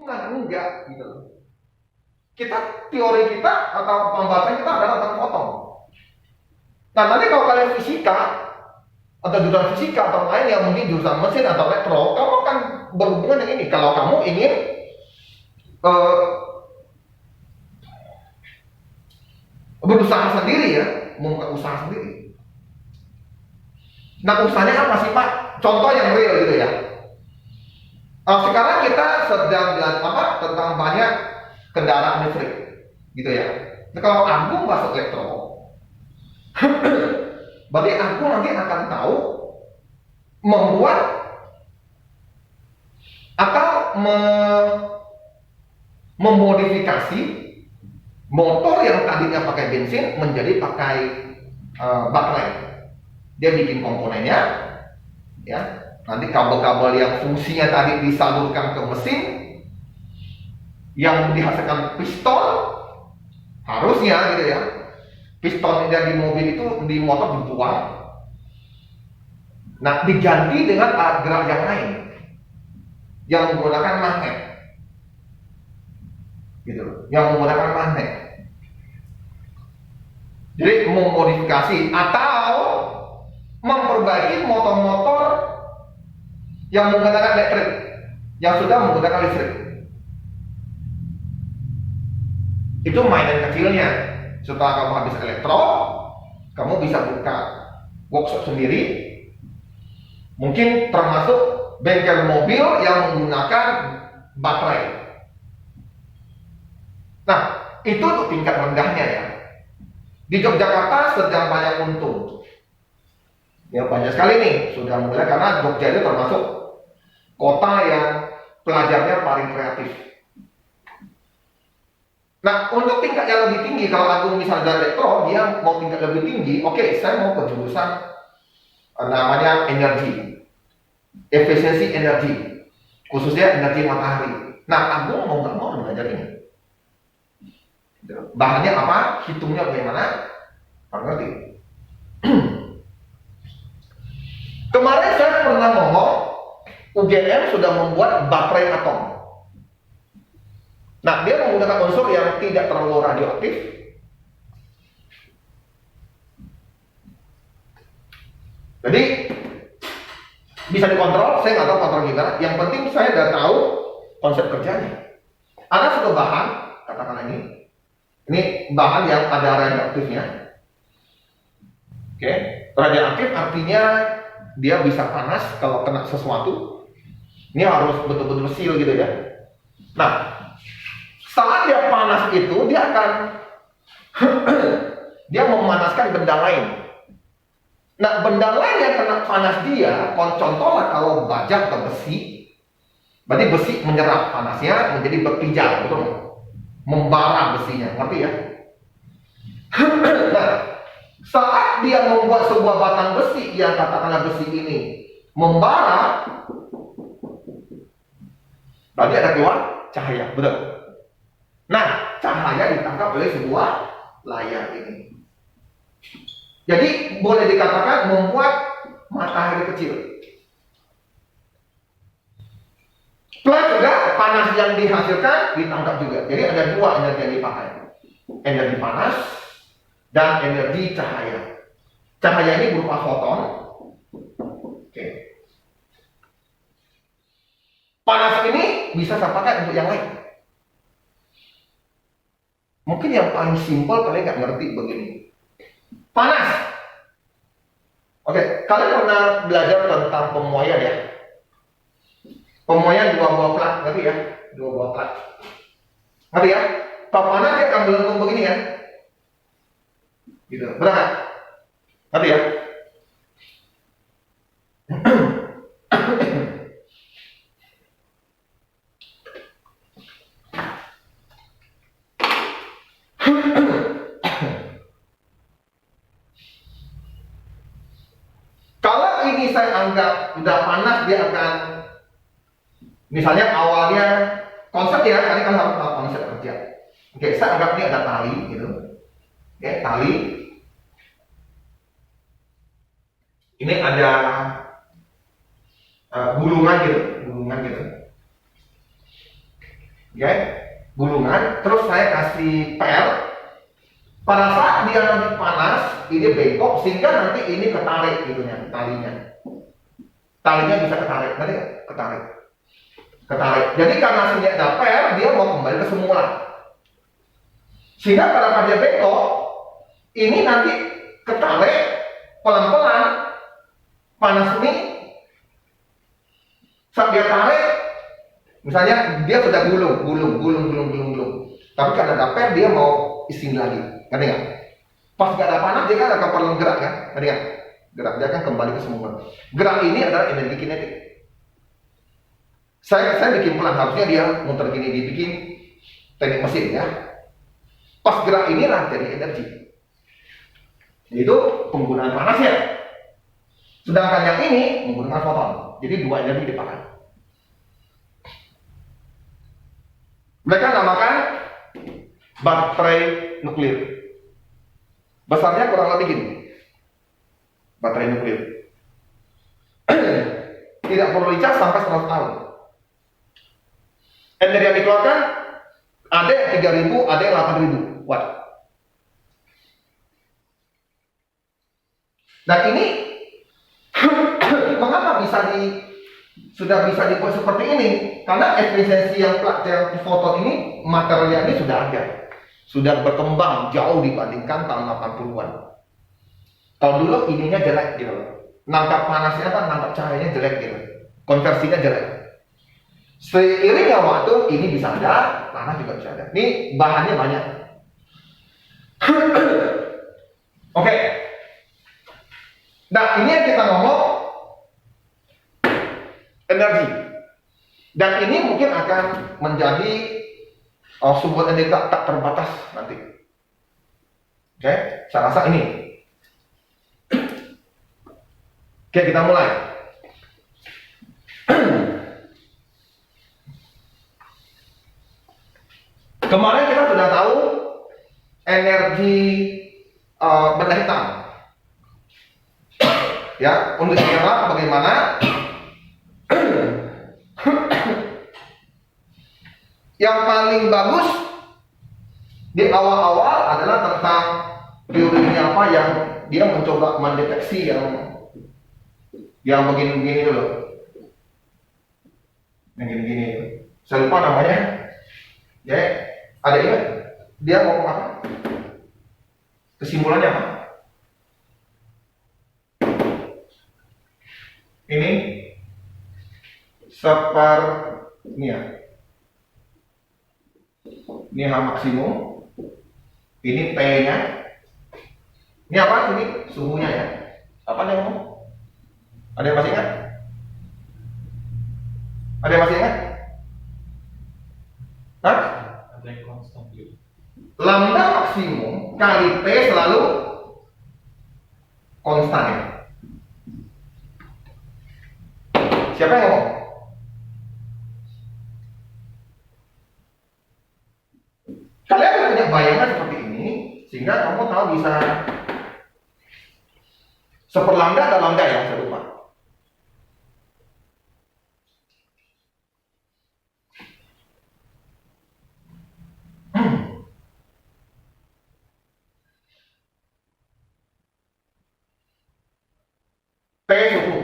enggak gitu loh. Teori kita atau pembahasan kita adalah tentang foton. Nah, nanti kalau kalian fisika atau jurusan fisika atau lain yang mungkin jurusan mesin atau elektro, kamu akan berhubungan dengan ini. Kalau kamu ingin berusaha sendiri ya, membuka usaha sendiri. Nah, usahanya apa sih Pak? Contoh yang real gitu ya. Sekarang kita sedang tentang banyak kendaraan listrik, gitu ya. Nah, kalau Agung masuk elektro, berarti Agung nanti akan tahu membuat atau memodifikasi motor yang tadinya pakai bensin menjadi pakai baterai. Dia bikin komponennya, ya. Nanti kabel-kabel yang fungsinya tadi disalurkan ke mesin, yang dihasilkan piston, harusnya gitu ya. Piston yang di mobil itu di motor dibuang. Nah, diganti dengan alat gerak yang lain, yang menggunakan magnet, gitu, yang menggunakan magnet. Jadi memodifikasi atau memperbaiki motor-motor yang menggunakan elektrik, yang sudah menggunakan listrik. Itu mainan kecilnya. Setelah kamu habis elektro, kamu bisa buka workshop sendiri. Mungkin termasuk bengkel mobil yang menggunakan baterai. Nah, itu untuk tingkat rendahnya ya. Di Yogyakarta sedang banyak untung. Ya, banyak sekali nih sudah mulai, karena Jogja itu termasuk kota yang pelajarnya paling kreatif. Nah, untuk tingkat yang lebih tinggi, kalau Agung misalnya elektro, dia mau tingkat lebih tinggi, oke, saya mau ke jurusan namanya energi, efisiensi energi, khususnya energi matahari. Nah, Agung mau nggak mau belajar ini. Bahannya apa, hitungnya bagaimana, Pak ngerti. Kemarin saya pernah ngomong, UGM sudah membuat baterai atom. Nah, dia menggunakan unsur yang tidak terlalu radioaktif. Jadi bisa dikontrol, saya nggak tahu kontrol gimana. Yang penting saya udah tahu konsep kerjanya. Ada satu bahan, katakan ini bahan yang ada radioaktifnya. Oke, radioaktif artinya dia bisa panas kalau kena sesuatu. Ini harus betul-betul seal gitu ya. Nah, saat dia panas itu, dia akan dia memanaskan benda lain. Nah, benda lain yang kena panas dia, contohnya kalau baja atau besi, berarti besi menyerap panasnya menjadi berpijar, betul? Membara besinya, ngerti ya? Nah, saat dia membuat sebuah batang besi yang katakanlah besi ini membara, berarti ada keluar cahaya, betul? Nah, cahaya ditangkap oleh sebuah layar ini. Jadi boleh dikatakan membuat matahari kecil. Plus juga panas yang dihasilkan ditangkap juga. Jadi ada dua energi yang dipakai. Energi panas dan energi cahaya. Cahaya ini berupa foton. Oke. Panas ini bisa saya pakai untuk yang lain. Mungkin yang paling simpel kalian nggak ngerti begini. Panas. Oke, kalian pernah belajar tentang pemuaian ya? Pemuaian dua buah plat, ngerti ya? Dua buah plat. Ngerti ya? Kalau panas dia akan melengkung begini ya? Gitu, benar nggak? Ngerti ya? Kalau ini saya anggap udah panas, dia akan, misalnya awalnya konsep ya, kalian harus tahu konsep kerja. Oke, saya anggap ini ada tali gitu. Oke, tali. Ini ada gulungan gitu. oke, gulungan, terus saya kasih per. Pada saat dia nanti panas, ini bengkok sehingga nanti ini ketarik gitunya, talinya bisa ketarik, nanti ketarik. Jadi karena sini ada per, dia mau kembali ke semula. Sehingga pada saat dia bengkok, ini nanti ketarik pelan-pelan, panas ini saat dia tarik, misalnya dia sudah gulung. Tapi karena ada per, dia mau isi lagi, ngerti nggak? Pas nggak ada panas, dia kan akan perlu gerak kan, ngerti nggak? Gerak, dia akan kembali ke semula. Gerak ini adalah energi kinetik. Saya bikin pelan, harusnya dia muter gini, dibikin teknik mesin ya. Pas gerak inilah jadi energi. Itu penggunaan panasnya. Sedangkan yang ini menggunakan foton. Jadi dua energi dipakai. Mereka namakan baterai nuklir. Besarnya kurang lebih gini. Baterai nuklir. Tidak perlu dicas sampai 100 tahun. Energi yang dikeluarkan ada yang 3.000, ada yang 8.000 watt. Nah ini mengapa sudah bisa dibuat seperti ini? Karena efisiensi yang foton ini, materialnya ini sudah ada, sudah berkembang jauh dibandingkan tahun 80-an. Kalau dulu ininya jelek gitu, nangkap panasnya kan, nangkap cahayanya jelek gitu, konversinya jelek. Seiringnya waktu ini bisa ada, panas juga bisa ada. Ini bahannya banyak. Oke. Nah ini yang kita ngomong energi. Dan ini mungkin akan menjadi sumber energi tak terbatas nanti. Oke, saya rasa ini. Oke, kita mulai. Kemarin kita sudah tahu energi benda hitam. Ya, untuk sekarang bagaimana? Yang paling bagus di awal-awal adalah tentang teorinya apa yang dia mencoba mendeteksi yang begini-begini dulu. Yang gini-gini. Saya lupa namanya. Ya, ada ingat? Dia mau apa? Kesimpulannya apa? Ini sepernya. Ini H maksimum. Ini T-nya. Ini apa? Ini suhunya ya. Apa yang ngomong? Ada yang masih ingat? Ada yang masih ingat? Hah? Ada yang konstan. Lambda maksimum kali T selalu konstan ya. Siapa yang ngomong? Kalian punya bayangan seperti ini sehingga kamu tahu bisa seperlambda ada lambda ya, saya lupa. T suhu.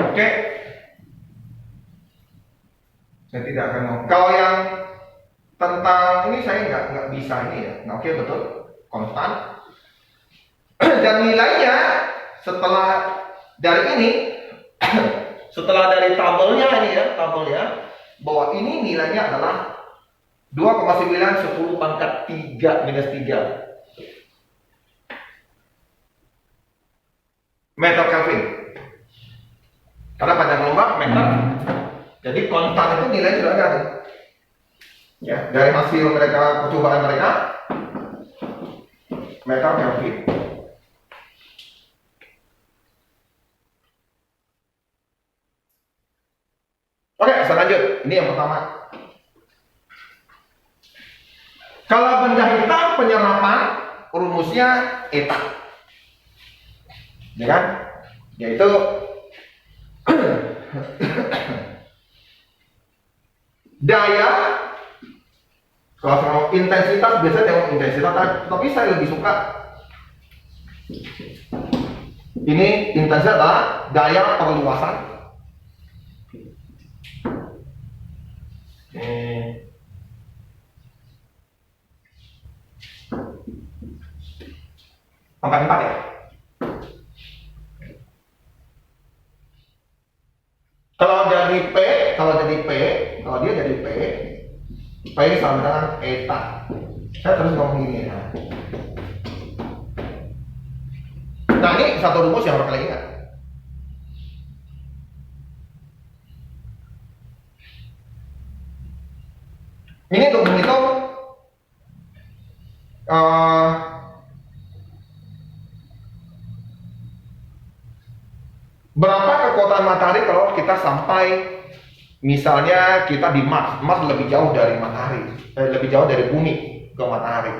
Oke. Saya tidak akan ngomong. Kalau yang tentang ini saya nggak bisa ini ya. Nah, oke, betul, konstan. Dan nilainya setelah dari ini, setelah dari tabelnya ini ya, tabelnya bahwa ini nilainya adalah 2,9 10 pangkat 3 minus 3 meter Kelvin. Karena panjang lubang meter. Jadi konstan itu nilai sudah ada. Ya, dari hasil mereka, percobaan mereka, meter Kelvin. Oke, saya lanjut. Ini yang pertama. Kalau benda hitam penyerapan rumusnya eta. ya kan? Yaitu daya, kalau intensitas biasanya tengok intensitas, tapi saya lebih suka ini intensitas adalah daya perluasan. Angka 4 ya. Kalau dia jadi P sama dengan eta. Saya terus ngomong gini ya. Nah, ini satu rumus yang harus kalian ingat. Ini untuk menghitung berapa kekuatan matahari kalau kita sampai, misalnya kita di Mars lebih jauh dari matahari, lebih jauh dari bumi ke matahari.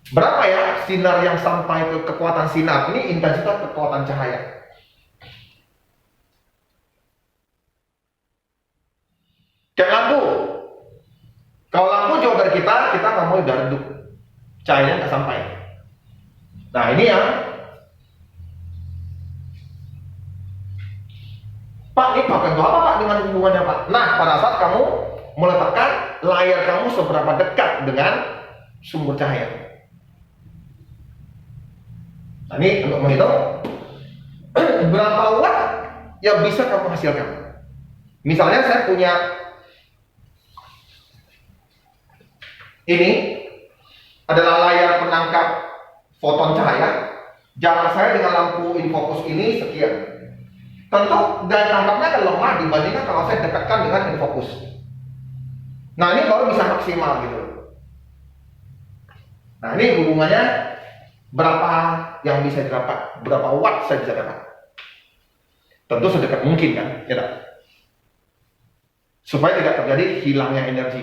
Berapa ya sinar yang sampai ke kekuatan sinar? Ini intensitas kekuatan cahaya. Kayak lampu. Kalau lampu jauh dari kita nggak mau udah redup, cahayanya nggak sampai. Nah ini yang Pak, ini pakai untuk apa Pak dengan hubungannya Pak? Nah, pada saat kamu meletakkan layar kamu seberapa dekat dengan sumber cahaya. Nah, ini untuk menghitung berapa watt yang bisa kamu hasilkan. Misalnya saya punya ini adalah layar penangkap foton cahaya. Jarak saya dengan lampu infocus ini sekian. Tentu daya tangkapnya akan lemah dibandingkan kalau saya dekatkan dengan infocus. Nah ini baru bisa maksimal gitu. Nah ini hubungannya berapa yang bisa didapat, berapa watt saya bisa dapat. Tentu sedekat mungkin kan, ya tak? Supaya tidak terjadi hilangnya energi.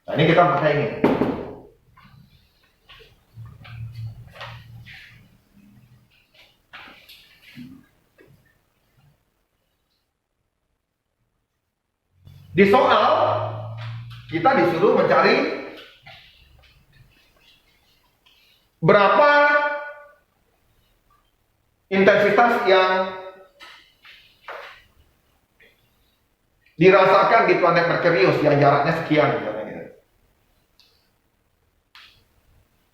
Nah ini kita pakai ini. Di soal kita disuruh mencari berapa intensitas yang dirasakan di planet Merkurius yang jaraknya sekian.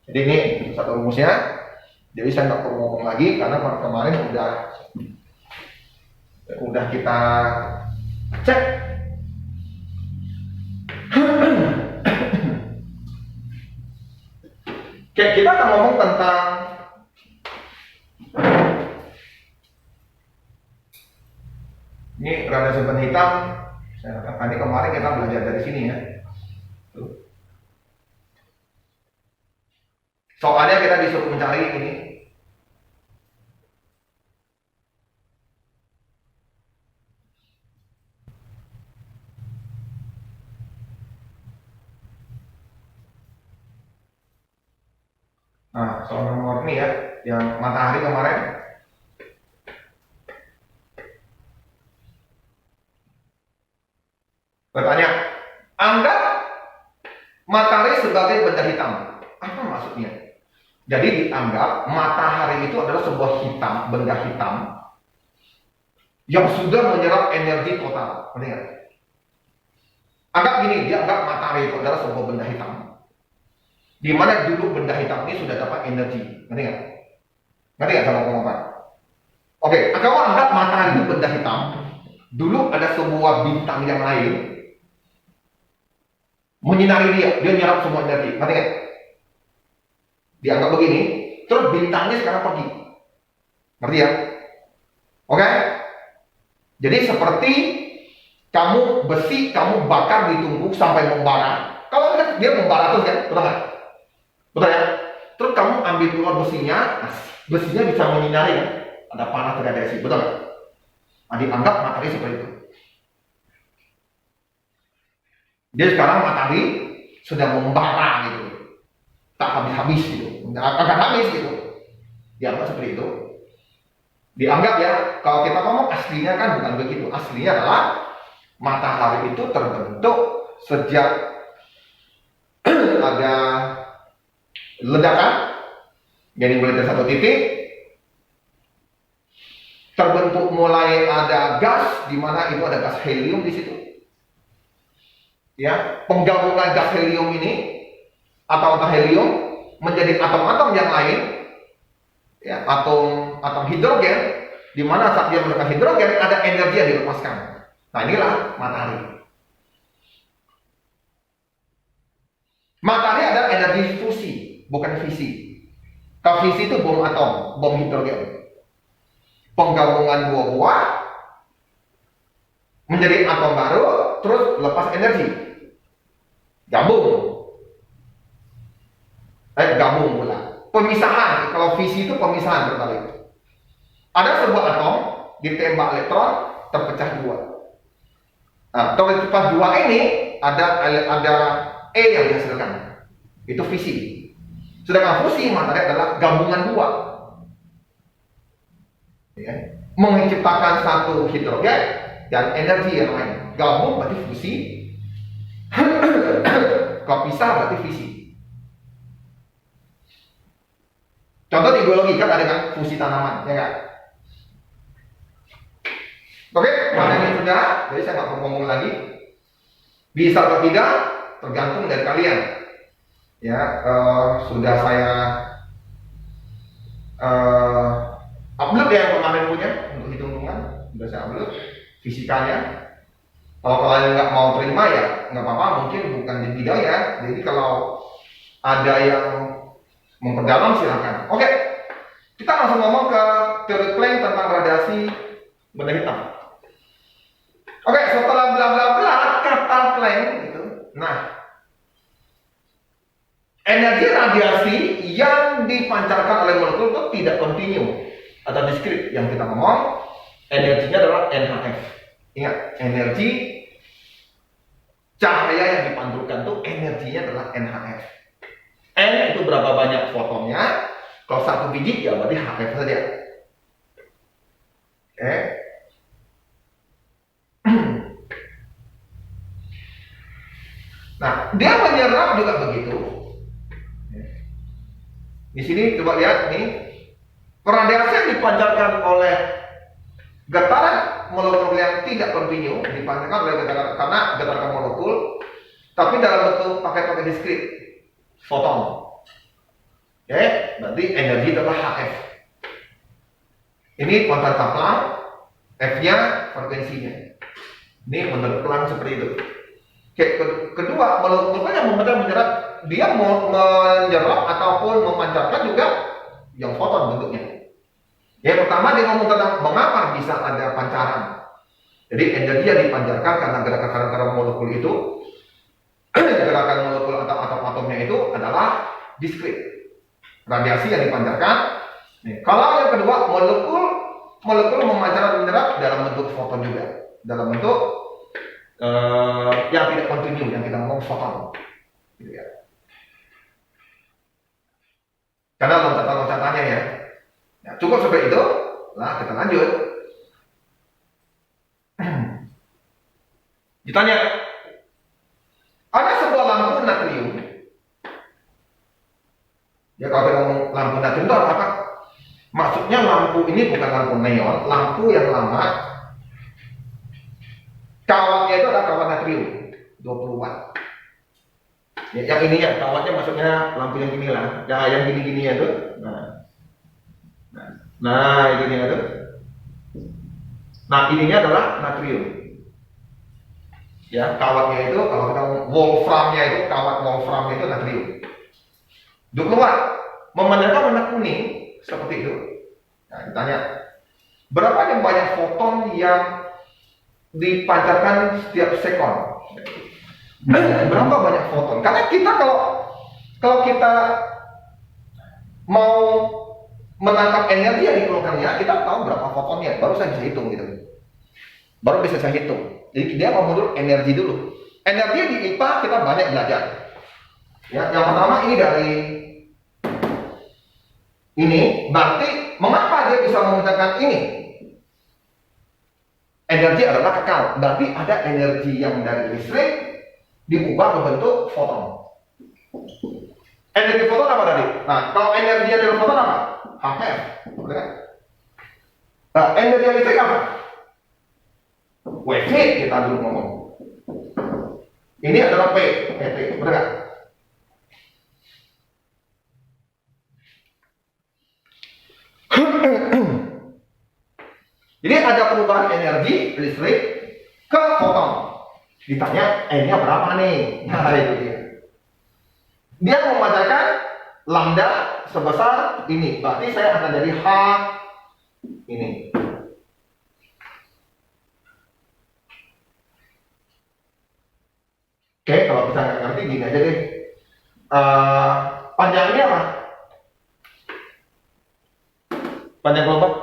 Jadi ini satu rumusnya. Jadi saya nggak perlu ngomong lagi karena kemarin udah kita cek. Oke, kita akan ngomong tentang ini radiasi benda hitam. Ini kemarin kita belajar dari sini ya. Soalnya kita disuruh mencari ini. Nah, soal nomor ini ya, yang matahari kemarin. Bertanya, anggap matahari sebagai benda hitam. Apa maksudnya? Jadi dianggap matahari itu adalah sebuah benda hitam yang sudah menyerap energi total. Ngerti? Anggap gini, dianggap matahari itu adalah sebuah benda hitam. Di mana dulu benda hitam ini sudah dapat energi. Ngerti nggak? Ngerti nggak sama ngomong? Oke, kalau anggap matahari itu benda hitam, dulu ada sebuah bintang yang lain menyinari dia nyerap semua energi. Ngerti nggak? Dianggap begini, terus bintangnya sekarang pergi. Ngerti ya? Oke? Jadi seperti kamu besi, kamu bakar di tumbuk sampai membara. Kalau dia membara terus kan, betul nggak? Betul ya? Terus kamu ambil keluar besinya, besinya bisa menyinari ya? Ada panas radiasi, betul nggak? Nah, dianggap matahari seperti itu. Dia sekarang matahari sudah membara gitu, tak habis-habis gitu, akan habis gitu. Dianggap seperti itu. Dianggap ya, kalau kita ngomong aslinya kan bukan begitu. Aslinya adalah matahari itu terbentuk sejak ada ledakan, jadi mulai dari satu titik terbentuk, mulai ada gas, di mana itu ada gas helium di situ. Ya, penggabungan gas helium ini atau helium menjadi atom-atom yang lain, ya, atom hidrogen, di mana saat dia menekan hidrogen ada energi yang dilepaskan. Nah, inilah matahari. Matahari adalah energi fusi, bukan fisi. Kalau fisi itu bom atom, bom hidrogen. Penggabungan dua buah menjadi atom baru, terus lepas energi, gabung pula. Pemisahan, kalau fisi itu pemisahan berbalik. Ada sebuah atom ditembak elektron, terpecah dua. Nah, terpecah dua ini ada E yang dihasilkan, itu fisi. Sedangkan fusi matahari adalah gabungan dua, ya, menciptakan satu hidrogen dan energi yang lain. Gabung berarti fusi, kalau pisah berarti fisi. Contoh di biologi kan ada kan fusi tanaman, ya kan? Oke, mana ini sudah, jadi saya nggak perlu ngomong lagi. Bisa atau tidak tergantung dari kalian. Ya, sudah saya upload yang kemarin punya untuk hitung-hitungan, sudah saya upload fisikanya. Kalau kalian nggak mau terima ya nggak apa-apa, mungkin bukan di video ya. Jadi kalau ada yang memperdalam silakan. Oke, kita langsung ngomong ke teori Planck tentang radiasi benda hitam. Oke, setelah bla bla bla kata Planck gitu. Nah, energi radiasi yang dipancarkan oleh molekul itu tidak kontinu atau diskrit. Yang kita ngomong energinya adalah NHF. Ingat, energi cahaya yang dipantulkan itu energinya adalah NHF. N itu berapa banyak fotonnya. Kalau satu biji ya berarti HF saja. Oke. Nah, dia menyerap juga begitu. Di sini coba lihat nih, radiasi yang dipancarkan oleh getaran molekul yang tidak kontinu dipancarkan oleh getaran, karena getaran molekul, tapi dalam bentuk pakai diskrit, foton. Oke, berarti energi adalah HF. Ini kuantum Planck, F-nya frekuensinya. Ini menurut Planck seperti itu. Oke, kedua, molekul yang menyerap, dia mau menyerap ataupun memancarkan juga yang foton bentuknya. Yang pertama dia ngomong tentang mengapa bisa ada pancaran. Jadi energi yang dipancarkan karena gerakan molekul itu, gerakan molekul atau atom-atomnya itu adalah diskrit. Radiasi yang dipancarkan. Nih, kalau yang kedua, molekul memancarkan menyerap dalam bentuk foton juga, dalam bentuk yang tidak kontinu, yang kita ngomong foton. Gitu ya. Karena loncatan-loncatannya ya. Nah, cukup sampai itu. Nah, kita lanjut. Ditanya, ada sebuah lampu natrium. Ya, kalau kita ngomong lampu natrium itu apa? Maksudnya lampu ini bukan lampu neon, lampu yang lama. Kawatnya itu adalah kawat natrium 20 watt. Ya, yang ininya kawatnya maksudnya lampu yang gini lah. Ya, yang gini-gini itu. Nah, ininya itu. Nah, ininya adalah natrium. Ya, kawatnya itu kalau kita wolframnya itu, kawat wolframnya itu natrium. 20 watt. Memancarkan warna kuning seperti itu. Nah, ditanya, berapa yang banyak foton yang dipancarkan setiap sekon? Berapa banyak foton? Karena kita kalau kita mau menangkap energi yang dikeluarkannya, kita tahu berapa fotonnya, baru saya bisa hitung gitu. Baru bisa saya hitung. Jadi dia mau dulu energi dulu. Energi di IPA kita banyak belajar. Ya, yang pertama ini dari ini, berarti mengapa dia bisa memecahkan ini? Energi adalah kekal, berarti ada energi yang dari listrik diubah ke bentuk foton. Energi foton apa tadi? Nah, kalau energi dari foton apa? HF, betul kan? Nah, energi listrik apa? WV kita dulu ngomong. Ini adalah PT, betul kan? Jadi ada perubahan energi listrik ke foton. Ditanya, N-nya berapa nih? Nah, itu dia. Dia memancarkan lambda sebesar ini. Berarti saya akan jadi H ini. Oke, kalau kita nggak ngerti gini aja deh. Panjangnya apa? Panjang kelompok?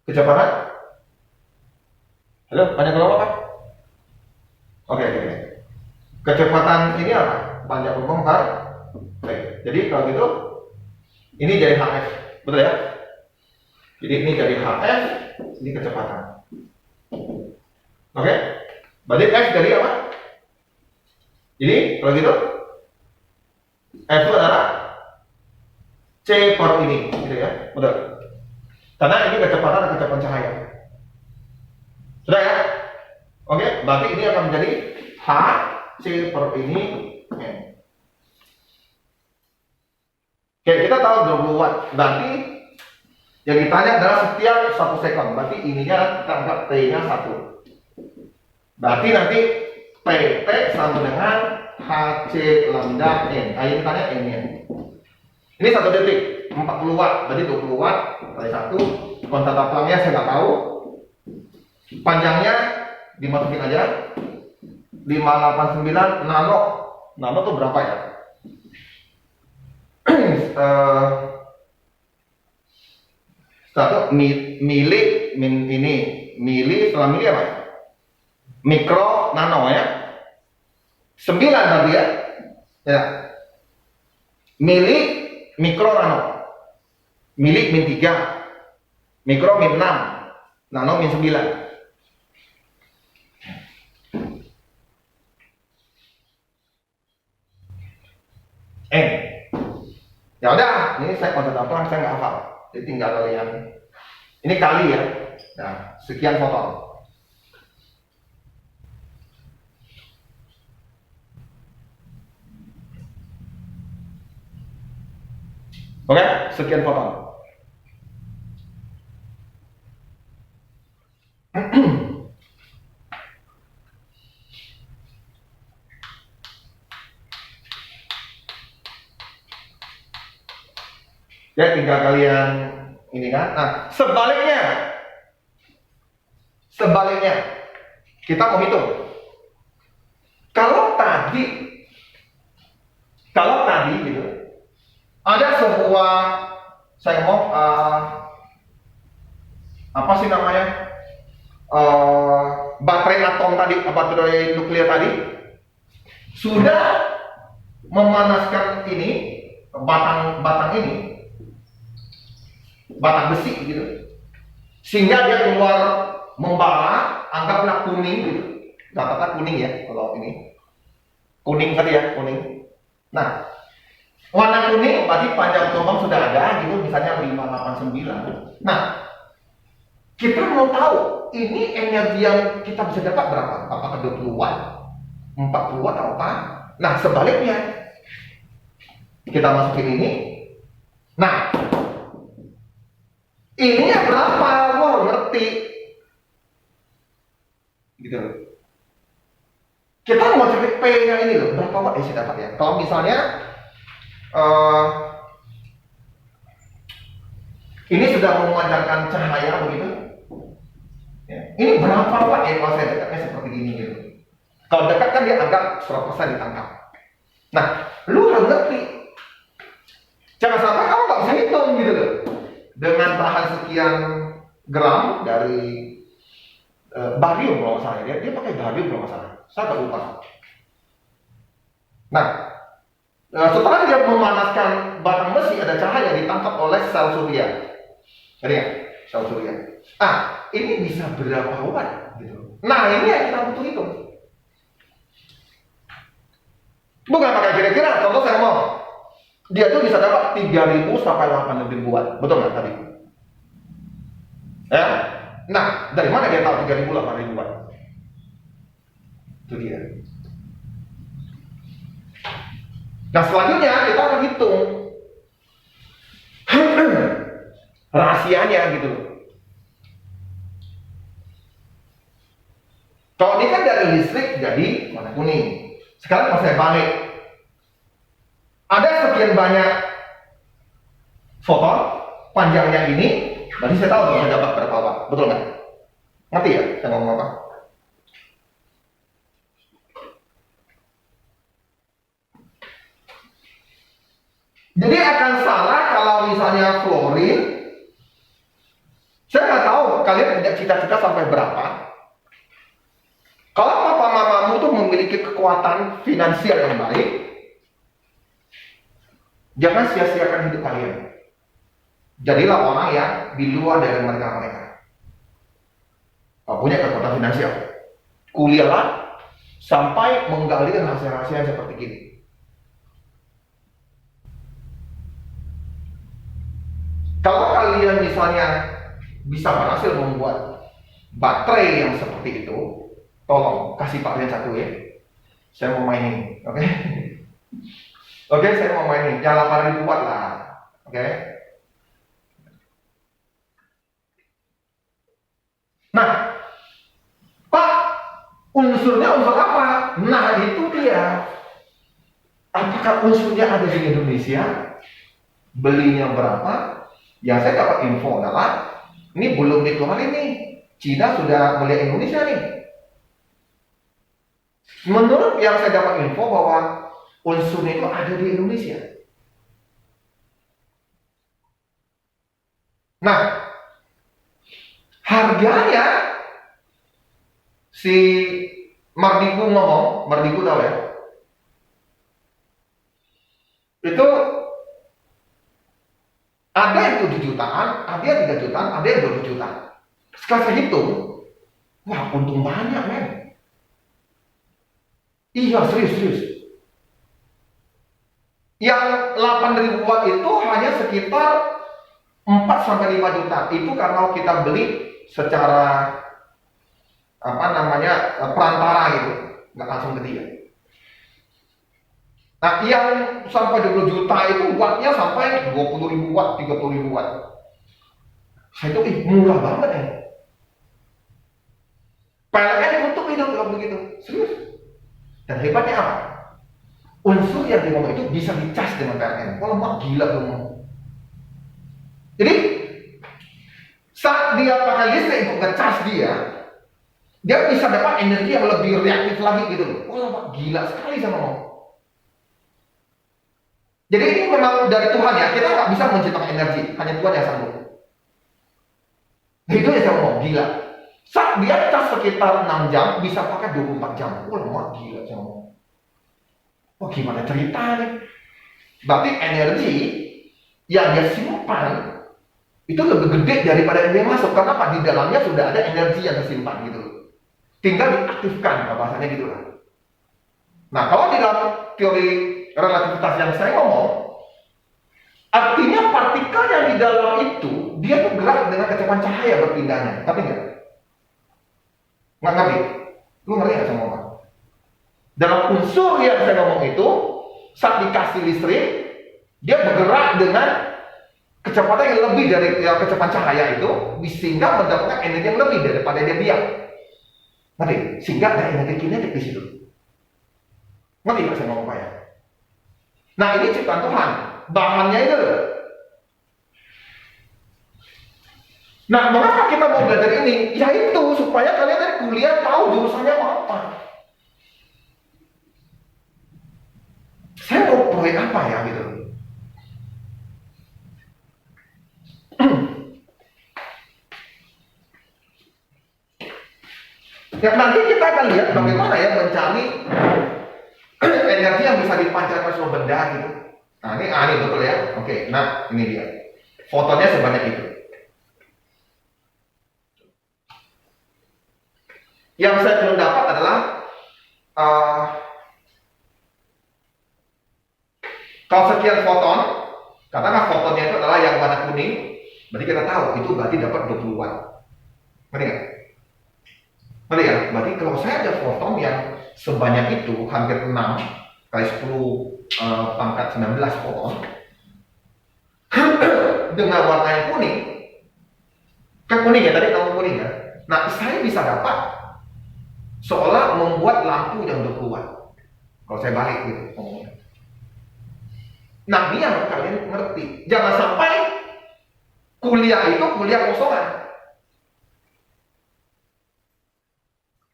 Kecepatan? Halo, panjang kelompok apa? Oke. Kecepatan ini apa? Panjang kelompok per T. Jadi kalau gitu, ini jadi HF, betul ya? Jadi ini jadi HF, ini kecepatan. Oke? Berarti F dari apa? Jadi kalau gitu, F itu adalah C per ini, gitu ya, betul. Karena ini kecepatan cahaya. Sudah ya? Oke, berarti ini akan menjadi H C per ini N. Oke, kita tahu 20 watt. Berarti yang ditanya adalah setiap 1 sekon. Berarti ininya kita anggap T-nya 1. Berarti nanti PT sama dengan HC lambda N. Nah, ini tanya N-nya. Ini 1 detik, 40 watt. Berarti 20 watt kali 1. Konstanta Plancknya saya nggak tahu. Panjangnya dimasukin aja. 589 nano. Nano tuh berapa ya? Satu mili mili setelah mili apa ya? Mikro nano ya. 9 tadi ya. Ya. Mili mikro nano. Mili min 3. Mikro min 6. Nano min 9. Ya udah, ini saya konsep apa? Saya nggak hafal. Jadi tinggal kalian. Ini kali ya. Nah, sekian foton. Oke, sekian foton. Ya, tinggal kalian ini kan. Nah, sebaliknya kita mau hitung. Kalau tadi gitu, ada sebuah saya mau apa sih namanya, baterai atom tadi, baterai nuklir tadi sudah memanaskan ini batang ini. Batang besi gitu, sehingga dia keluar membara, anggaplah kuning gitu, kata kuning ya, kalau ini kuning tadi ya, kuning. Nah, warna kuning berarti panjang gelombang sudah ada gitu, misalnya 589. Nah, kita mau tahu ini energi yang kita bisa dapat berapa? Apakah 20 watt, 40 watt atau apa? Nah, sebaliknya kita masukin ini. Nah, ini berapa? Wah, ngerti. Gitu loh. Kita mau cari P-nya ini loh, berapa watt saya dapat ya? Kalau misalnya ini sudah memancarkan cahaya begitu. Ya. Ini berapa watt ya kalau saya dekatnya seperti ini gitu. Kalau dekat kan dia agak 100% ditangkap. Nah, lu harus ngerti. Jangan sampai kamu nggak bisa hitung gitu loh. Dengan bahan sekian gram dari barium kalau nggak salah, dia pakai barium kalau nggak salah, saya nggak lupa. Nah, setelah dia memanaskan batang besi ada ada cahaya ditangkap oleh sel surya. Ngerti ya? Sel surya. Ini bisa berapa watt gitu. Nah, ini yang kita butuh hitung. Bukan pakai kira-kira, contoh saya ngomong, dia tuh bisa dapat 3.000 sampai 8.000 watt. Betul nggak tadi? Ya? Nah, dari mana dia tahu 3.000 8.000 watt? Itu dia. Nah, selanjutnya kita akan hitung rahasianya gitu. Kalau ini kan dari listrik jadi warna kuning. Sekarang kalau saya balik, ada sekian banyak foton panjangnya ini, berarti saya tahu saya dapat berapa watt. Betul nggak? Ngerti ya saya ngomong apa? Jadi akan salah kalau misalnya fluorin. Saya nggak tahu kalian punya cita-cita sampai berapa. Kalau papa mamamu tuh memiliki kekuatan finansial yang baik, jangan sia-siakan hidup kalian. Jadilah orang yang di luar dari mereka. Kalau punya kekuatan finansial, kuliahlah sampai menggali rahasia-rahasia seperti ini. Kalau kalian misalnya bisa berhasil membuat baterai yang seperti itu, tolong kasih Pak Rian satu ya. Saya mau mainin, oke? Oke, saya mau mainin. Jangan 8.000 watt lah, oke? Nah, Pak, unsurnya unsur apa? Nah, itu dia. Apakah unsurnya ada di Indonesia? Belinya berapa? Yang saya dapat info adalah ini belum dikeluarin nih. Cina sudah melihat Indonesia nih. Menurut yang saya dapat info bahwa unsurnya itu ada di Indonesia. Nah, harganya si Mardigu ngomong, Mardigu tahu ya? Itu ada yang 7 jutaan, ada yang 3 jutaan, ada yang 20 juta. Sekarang saya hitung, wah untung banyak men. Iya serius. Yang 8.000 watt itu hanya sekitar 4 sampai 5 juta. Itu karena kita beli secara perantara gitu, nggak langsung ke dia. Nah, yang sampai 20 juta itu wattnya sampai 20.000 watt, 30.000 watt. Saya itu murah banget ya. PLN untuk itu kalau begitu, serius. Dan hebatnya apa? Unsur yang dia ngomong itu bisa dicas dengan PLN. Kalau mak gila ngomong. Jadi saat dia pakai listrik untuk ngecas dia bisa dapat energi yang lebih reaktif lagi gitu loh. Kalau mak gila sekali sama ngomong. Jadi ini memang dari Tuhan ya. Kita nggak bisa menciptakan energi, hanya Tuhan yang sanggup. Itu ya saya ngomong gila. Saat dia cas sekitar 6 jam bisa pakai 24 jam. Mak gila saya ngomong. Wah gimana ceritanya? Berarti energi yang dia simpan itu lebih gede daripada yang dia masuk. Karena apa? Di dalamnya sudah ada energi yang tersimpan gitu. Tinggal diaktifkan, bahasanya gitu lah. Nah kalau di dalam teori relativitas yang saya ngomong, artinya partikel yang di dalam itu dia tuh gerak dengan kecepatan cahaya berpindahnya. Ngerti nggak? Nggak ngerti? Lu ngerti nggak saya ngomong? Dalam unsur yang saya ngomong itu, saat dikasih listrik, dia bergerak dengan kecepatan yang lebih dari kecepatan cahaya itu, sehingga mendapatkan energi yang lebih daripada dia diam. Ngerti? Sehingga ada energi kinetik di situ. Ngerti nggak saya ngomong Pak ya? Nah ini ciptaan Tuhan, bahannya itu. Nah mengapa kita mau belajar ini? Ya itu supaya kalian dari kuliah tahu jurusannya apa. Saya mau proyek apa ya gitu. Ya nanti kita akan lihat bagaimana ya mencari energi yang bisa dipancarkan suatu benda gitu. Nah ini betul ya. Oke, nah ini dia. Fotonya sebanyak itu. Yang saya belum dapat adalah kalau sekian foton, katakan fotonnya itu adalah yang warna kuning, berarti kita tahu itu berarti dapat 20 watt. Ngerti nggak? Ngerti ya? Berarti kalau saya ada foton yang sebanyak itu, hampir 6 kali 10 pangkat 19 foton dengan warna yang kuning, kan kuning ya, tadi kamu kuning ya. Nah, saya bisa dapat seolah membuat lampu yang 20 watt. Kalau saya balik gitu ngomongnya. Nah, ini yang kalian ngerti. Jangan sampai kuliah itu kuliah kosongan.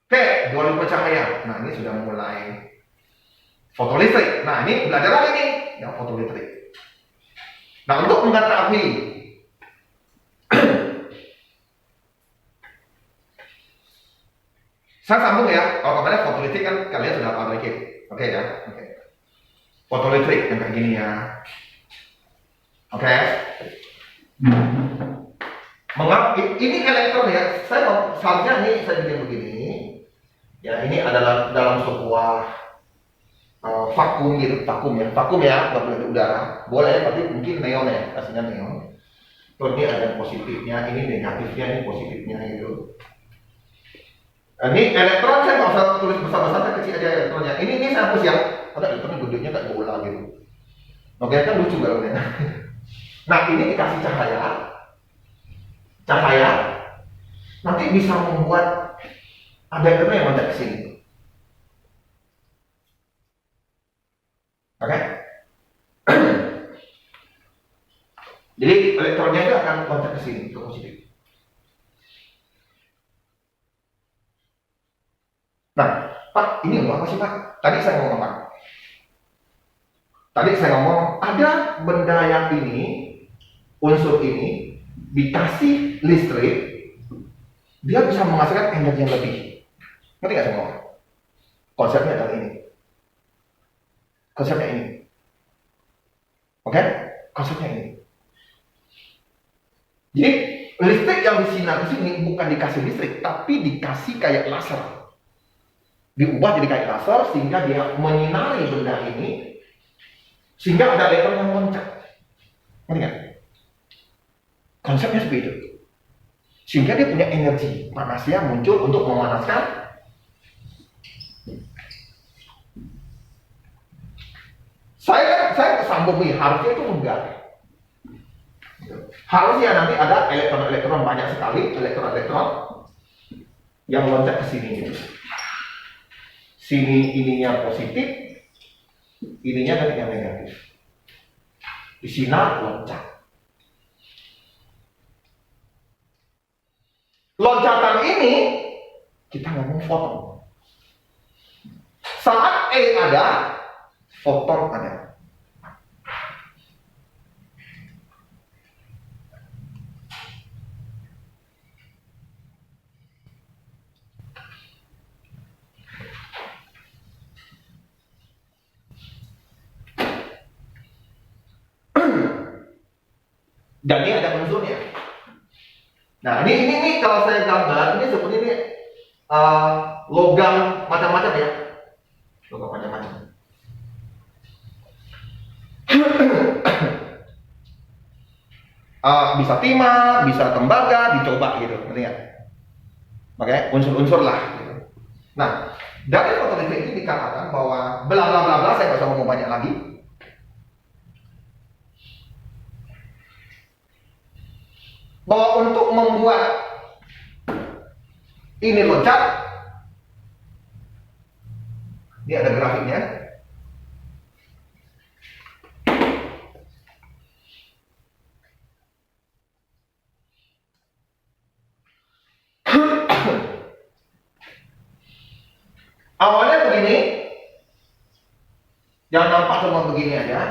Oke, 2000 cahaya. Nah, ini sudah mulai fotolistrik. Nah, ini belajar lagi nih yang fotolistrik. Nah, untuk mengetahui saya sambung ya. Kalau kemarin fotolistrik kan kalian sudah paham lagi. Oke ya. Oke. Fotolistrik yang kayak gini ya. Oke. Ini elektron ya. Saya mau seharusnya ini saya bikin begini. Ya, ini adalah dalam sebuah vakum gitu, vakum ya, buat udara. Boleh, tapi mungkin neon ya, kasihnya neon. Terus ini ada positifnya, ini negatifnya, ini positifnya gitu. Ini elektron saya nggak usah tulis besar-besar, saya kecil aja elektronnya. Ini saya hapus ya, ada elektron gedenya kayak bola gitu. Oke, kan lucu banget. Nah, ini dikasih cahaya, nanti bisa membuat ada elektron yang loncat ke sini. Oke? Jadi elektronnya itu akan loncat ke sini, ke positif. Nah, Pak, ini untuk apa sih Pak? Tadi saya ngomong apa? Tadi saya ngomong ada benda yang ini, unsur ini dikasih listrik, dia bisa menghasilkan energi yang lebih. Ngerti nggak saya ngomong? Konsepnya adalah ini. Konsepnya ini. Oke? Konsepnya ini. Jadi listrik yang disinar di sini bukan dikasih listrik, tapi dikasih kayak laser. Diubah jadi kayak laser sehingga dia menyinari benda ini sehingga ada elektron yang loncat. Ngerti nggak? Konsepnya seperti itu. Sehingga dia punya energi panasnya muncul untuk memanaskan. Saya sambung nih, harusnya itu enggak. Harusnya nanti ada elektron-elektron banyak sekali, elektron-elektron yang loncat ke sini gitu. Sini ininya positif, ininya nanti yang negatif. Di sinar loncat. Loncatan ini kita ngomong foton. Saat E ada, foton ada. Dan ini ada unsurnya. Nah, ini kalau saya gambar, ini seperti ini logam macam-macam ya. Logam macam-macam. Bisa timah, bisa tembaga, dicoba gitu, ngerti nggak? Makanya unsur-unsur lah. Gitu. Nah, dari fotolistrik ini dikatakan bahwa bla bla bla bla, saya nggak usah ngomong banyak lagi. Bahwa untuk membuat ini loncat, ini ada grafiknya. Awalnya begini, jangan nampak cuma begini aja.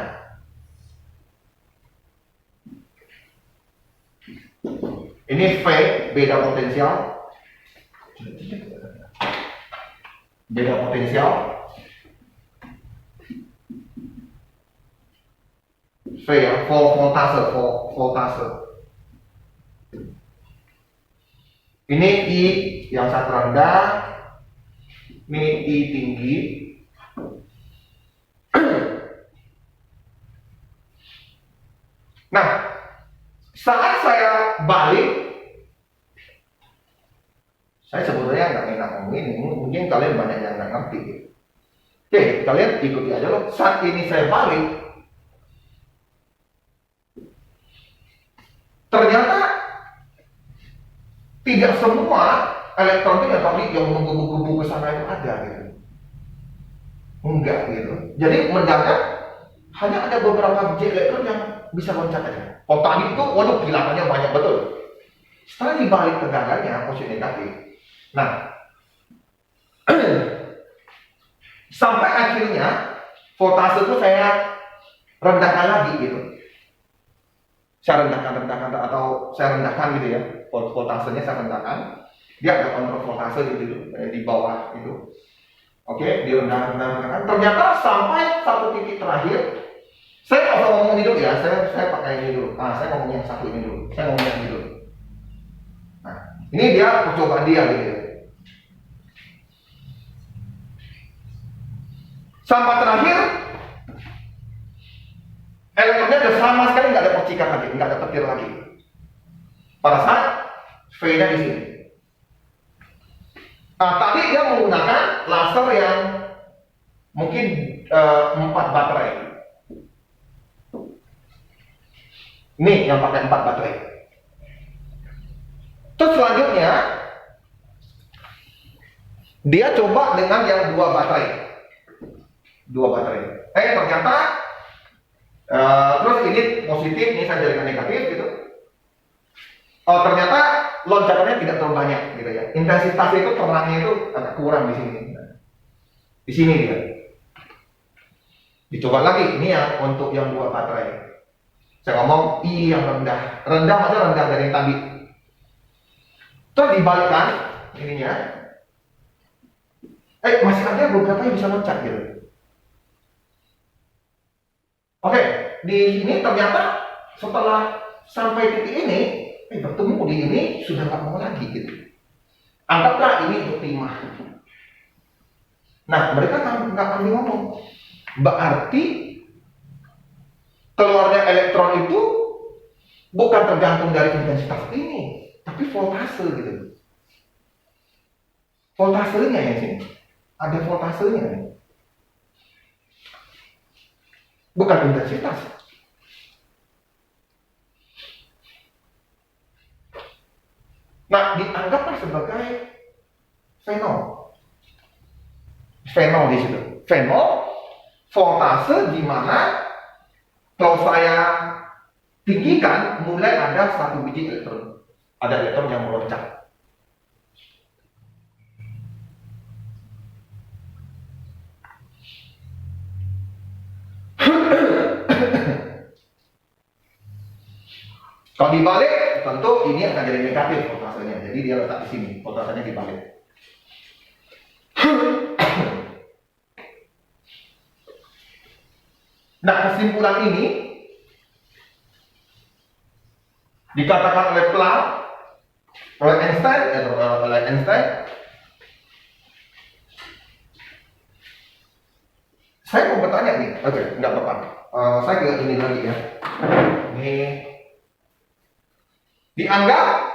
Ini V, beda potensial. Beda potensial. V ya, voltase. Ini I yang sangat rendah, ini I tinggi. Nah, saat saya balik, saya sebetulnya nggak enak ngomong ini, mungkin kalian banyak yang nggak ngerti. Oke, kalian ikuti aja loh. Saat ini saya balik, ternyata tidak semua elektron yang tadi yang menggebu-gebu ke sana itu ada gitu. Enggak gitu. Jadi mendadak hanya ada beberapa biji elektron yang bisa loncat aja. Oh tadi itu, waduh gilakannya banyak betul. Setelah dibalik tegangannya positif negatif. Nah, sampai akhirnya voltase itu saya rendahkan lagi gitu. Saya rendahkan atau saya rendahkan gitu ya. Voltasenya saya rendahkan. Dia ada kontrol voltase gitu di bawah itu. Oke, direndahkan. Ternyata sampai satu titik terakhir, saya nggak usah ngomong ini dulu ya. Saya pakai ini dulu. Saya ngomong yang satu ini dulu. Saya ngomong yang ini dulu. Nah, ini dia percobaan dia gitu ya. Sampai terakhir, elektronnya udah sama sekali nggak ada percikan lagi, nggak ada petir lagi. Pada saat V-nya di sini. Nah, tadi dia menggunakan laser yang mungkin 4 baterai. Ini yang pakai 4 baterai. Terus selanjutnya dia coba dengan yang 2 baterai. Ternyata terus ini positif, ini saya jadikan negatif gitu. Ternyata loncatannya tidak terlalu banyak gitu ya. Intensitas itu terangnya itu agak kurang di sini. Di sini dia. Dicoba lagi, ini yang untuk yang 2 baterai. Saya ngomong I yang rendah. Rendah maksudnya rendah dari yang tadi. Terus dibalikkan ininya. Masih ada beberapa yang bisa loncat gitu. Oke, di sini ternyata setelah sampai titik ini, bertemu di ini sudah nggak mau lagi gitu. Anggaplah ini untuk timah. Nah, mereka nggak akan ngomong. Berarti keluarnya elektron itu bukan tergantung dari intensitas ini, tapi voltase gitu. Voltasenya ya sini. Ada voltasenya nih. Bukan intensitas. Nah, dianggaplah sebagai fenol. Fenol di situ. Fenol voltase di mana kalau saya tinggikan mulai ada 1 biji elektron. Ada elektron yang meloncat. Kalau dibalik, tentu ini akan jadi negatif voltasenya. Jadi dia letak di sini, voltasenya dibalik. Nah, kesimpulan ini dikatakan oleh Planck, oleh Einstein. Saya mau bertanya nih, oke, nggak apa-apa. Saya ke ini lagi ya. Ini dianggap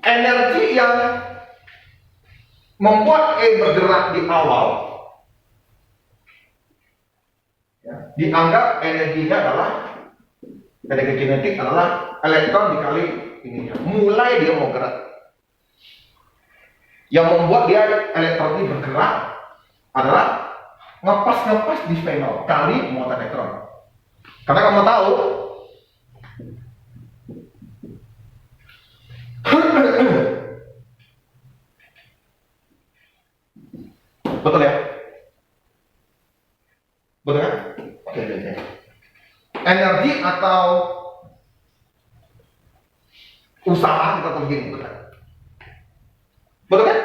energi yang membuat E bergerak di awal, ya, dianggap energinya adalah energi kinetik adalah elektron dikali ininya. Mulai dia mau gerak. Yang membuat dia elektron ini bergerak adalah ngepas di fenol kali muatan elektron. Karena kamu tahu betul ya? Betul kan? Oke. Energi atau usaha kita begini, betul kan? Betul kan?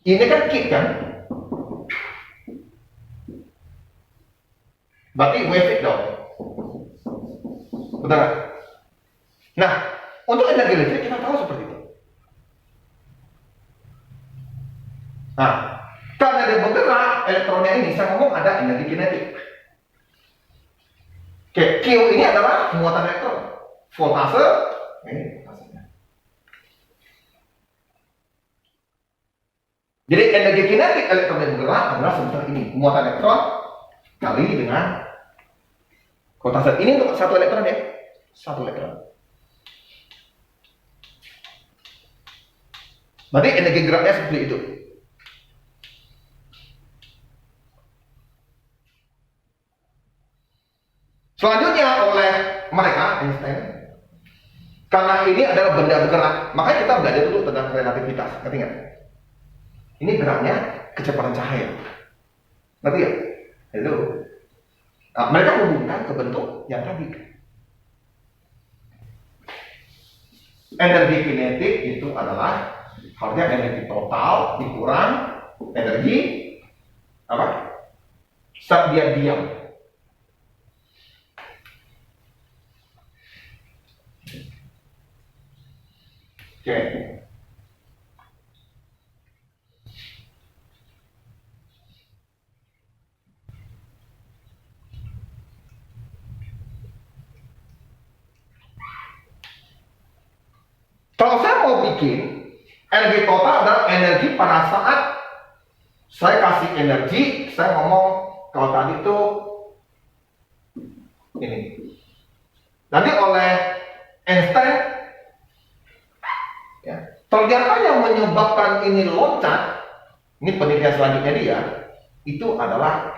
Ini kan kick kan? Berarti wave it dong. Betul nggak? Nah, untuk energi listrik kita tahu seperti itu. Nah, karena dia bergerak, elektronnya ini, saya ngomong ada energi kinetik. Oke, Q ini adalah muatan elektron. Voltase, ini voltasenya. Jadi energi kinetik elektron yang bergerak adalah sebesar ini, muatan elektron kali dengan voltase. Ini untuk satu elektron ya, satu elektron. Berarti energi geraknya seperti itu. Selanjutnya oleh mereka, Einstein, karena ini adalah benda bergerak, makanya kita belajar dulu tentang relativitas, ngerti nggak? Ini geraknya kecepatan cahaya, ngerti ya? Itu. Nah, mereka hubungkan ke bentuk yang tadi. Energi kinetik itu adalah harusnya energi total dikurang energi apa? Saat dia diam. Oke. Kalau saya mau bikin energi total adalah energi pada saat saya kasih energi, saya ngomong kalau tadi itu ini. Nanti oleh Einstein ya, ternyata yang menyebabkan ini loncat, ini penelitian selanjutnya dia, itu adalah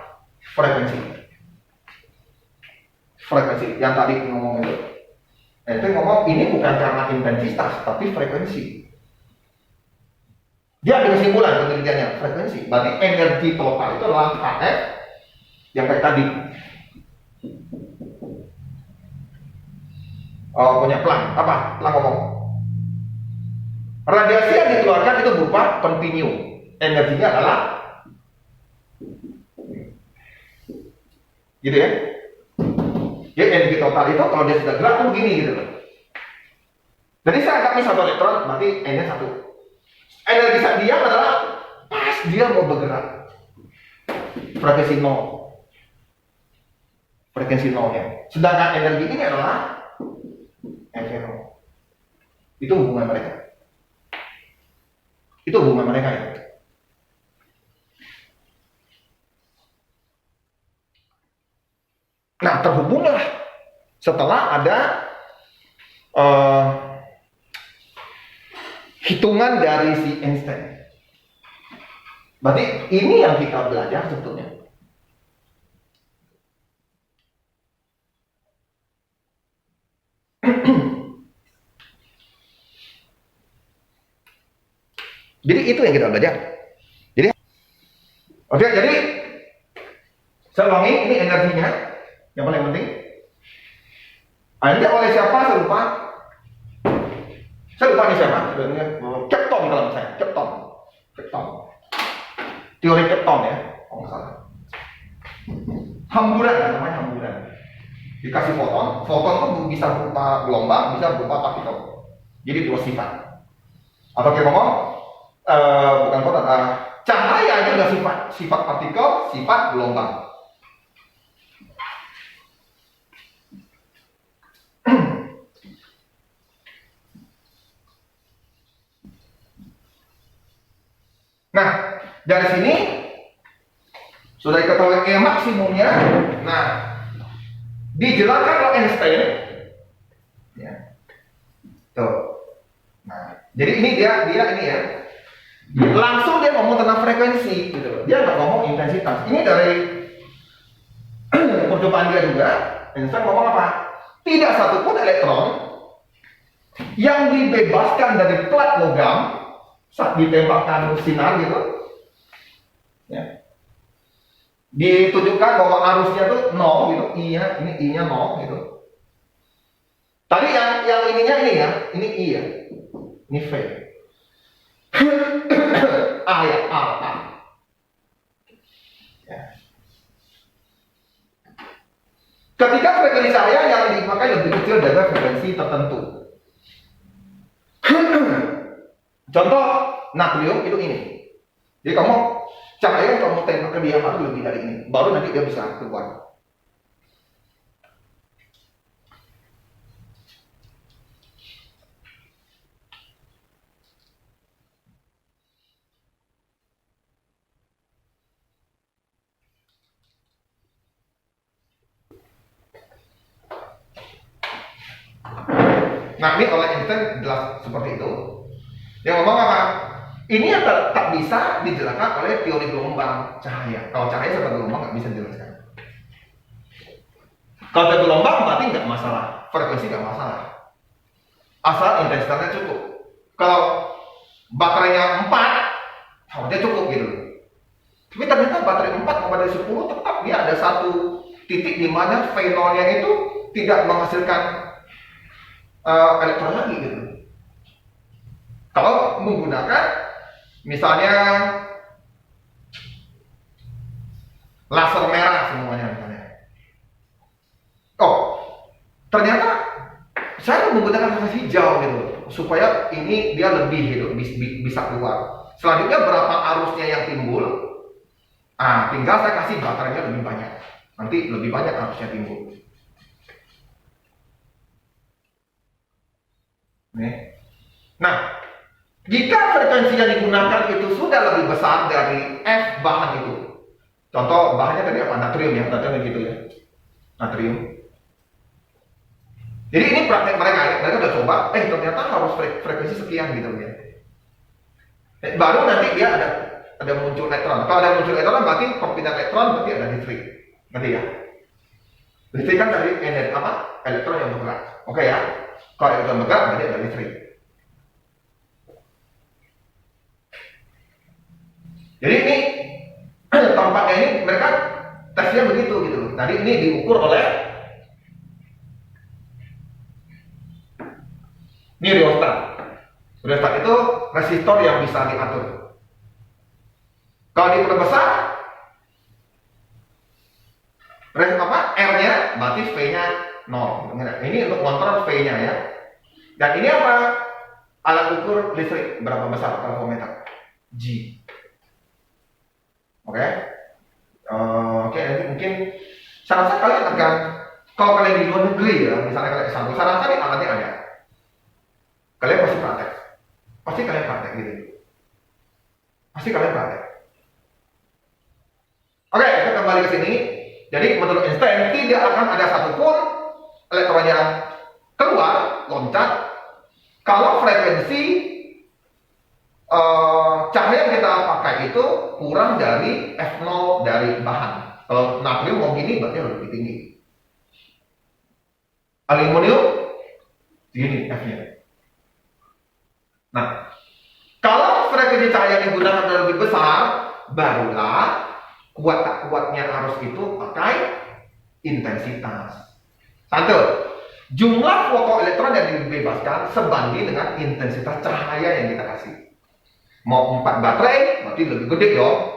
frekuensi. Frekuensi yang tadi ngomong itu. Itu ngomong ini bukan karena intensitas, tapi frekuensi. Dia ada kesimpulan penelitiannya, frekuensi. Berarti energi total itu adalah KF yang kayak tadi. Oh, punya Planck. Apa? Planck ngomong. Radiasi yang dikeluarkan itu berupa continuum. Energinya adalah gitu ya. Jadi energi total itu kalau dia sudah gerak tuh begini gitu loh. Jadi saya anggap ini satu elektron, berarti N-nya satu. Energi saat diam adalah pas dia mau bergerak. Frekuensi 0. Frekuensi 0-nya. Sedangkan energi ini adalah F0. Itu hubungan mereka. Itu hubungan mereka ya. Nah, terhubunglah setelah ada hitungan dari si Einstein. Berarti ini yang kita belajar sebetulnya. Jadi itu yang kita belajar. Jadi, oke, jadi saya ulangi, ini energinya yang paling penting. Ini oleh siapa? Saya lupa. Saya lupa ini siapa. Sebenarnya Kepton kalau saya. Kepton. Teori Kepton ya. Oh nggak salah. Hamburan namanya hamburan. Dikasih foton. Foton itu bisa berupa gelombang, bisa berupa partikel. Jadi dua sifat. Atau kita ngomong bukan foton. Cahaya itu ada sifat partikel, sifat gelombang. Nah, dari sini sudah diketahui E maksimumnya. Nah, dijelaskan oleh Einstein. Ya. Tuh. Nah, jadi ini dia ini ya. Langsung dia ngomong tentang frekuensi gitu. Dia nggak ngomong intensitas. Ini dari percobaan dia juga. Einstein ngomong apa? Tidak satupun elektron yang dibebaskan dari plat logam saat ditembakkan sinar gitu, ya, ditunjukkan bahwa arusnya tuh 0 gitu, I-nya, ini I-nya 0 gitu. Tadi yang ininya ini ya, ini I ya, ini V. A ya, A. Ya. frekuensi cahaya yang dipakai lebih kecil dari frekuensi tertentu. Contoh natrium itu ini. Jadi kamu cahaya yang kamu tembak ke dia harus lebih dari ini, baru nanti dia bisa keluar. Nah, ini oleh Einstein jelas seperti itu. Yang ngomong apa? Ini yang tak bisa dijelaskan oleh teori gelombang cahaya. Kalau cahaya sebagai gelombang nggak bisa dijelaskan. Kalau ada gelombang berarti nggak masalah, frekuensi nggak masalah. Asal intensitasnya cukup. Kalau baterainya 4, harusnya cukup gitu. Tapi ternyata baterai 4 sama baterai 10 tetap dia ada satu titik di mana V0-nya itu tidak menghasilkan elektron lagi gitu. Kalau menggunakan misalnya laser merah semuanya misalnya. Oh, ternyata saya menggunakan laser hijau gitu supaya ini dia lebih gitu bisa keluar. Selanjutnya berapa arusnya yang timbul? Tinggal saya kasih baterainya lebih banyak. Nanti lebih banyak arusnya timbul. Nah, jika frekuensi yang digunakan itu sudah lebih besar dari F bahan itu, contoh bahannya tadi apa? Natrium ya, natrium gitu ya, natrium. Jadi ini praktek mereka udah coba, ternyata harus frekuensi sekian gitu ya. Baru nanti dia ada muncul elektron. Kalau ada muncul elektron berarti perpindahan elektron berarti ada listrik, ngerti ya? Listrik kan dari energi apa? Elektron yang bergerak, oke ya? Kalau elektron bergerak berarti ada listrik. Jadi ini tampaknya ini mereka tesnya begitu gitu loh. Tadi ini diukur oleh ini rheostat. Rheostat itu resistor yang bisa diatur. Kalau diperbesar, R-nya berarti V-nya 0. Ini untuk kontrol V-nya ya. Dan ini apa? Alat ukur listrik berapa besar voltmeter? G. Oke, nanti mungkin saya rasa kalian akan, kalau kalian di luar negeri ya, misalnya kalian S1, saya rasa ini alatnya ada. Kalian pasti praktek gitu. Pasti kalian praktek. Oke, kita kembali ke sini. Jadi menurut Einstein tidak akan ada satupun elektron yang keluar, loncat, kalau frekuensi cahaya yang kita pakai itu kurang dari F0 dari bahan. Kalau natrium mau gini berarti harus lebih tinggi. Aluminium gini F-nya. Nah, kalau frekuensi cahaya yang digunakan lebih besar, barulah kuat tak kuatnya arus itu pakai intensitas. Satu, jumlah fotoelektron yang dibebaskan sebanding dengan intensitas cahaya yang kita kasih. Mau 4 baterai, berarti lebih gede dong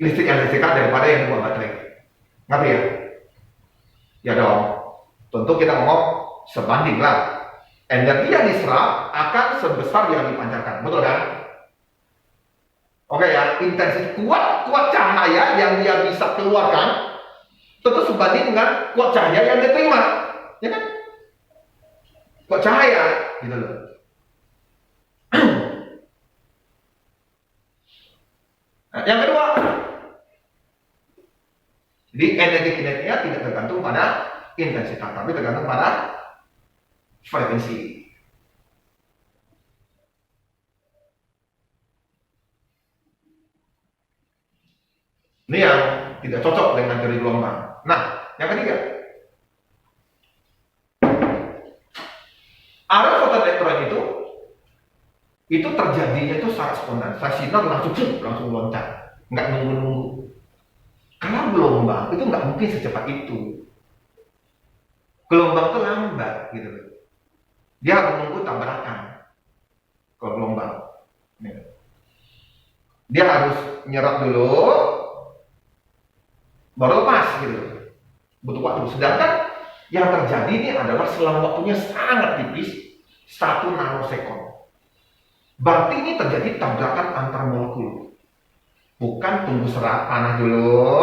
listrik yang disediakan daripada yang 2 baterai. Ngerti ya? Ya dong. Tentu kita ngomong sebanding lah. Energi yang diserap akan sebesar yang dipancarkan. Betul kan? Oke ya, intensitas kuat cahaya yang dia bisa keluarkan tentu sebanding dengan kuat cahaya yang dia terima. Ya kan? Kuat cahaya, gitu loh. Nah, yang kedua, jadi energi kinetiknya tidak tergantung pada intensitas, tapi tergantung pada frekuensi. Ini yang tidak cocok dengan teori gelombang. Nah, yang ketiga, arus fotoelektron itu terjadinya itu sangat spontan. Saya sinar langsung loncat, nggak nunggu. Karena gelombang itu nggak mungkin secepat itu. Gelombang itu lambat gitu. Dia harus menunggu tabrakan. Kalau gelombang, dia harus nyerap dulu, baru lepas gitu. Butuh waktu. Sedangkan Yang terjadi ini adalah selang waktunya sangat tipis, 1 nanosekund. Berarti ini terjadi tabrakan antar molekul. Bukan tunggu serat panas dulu,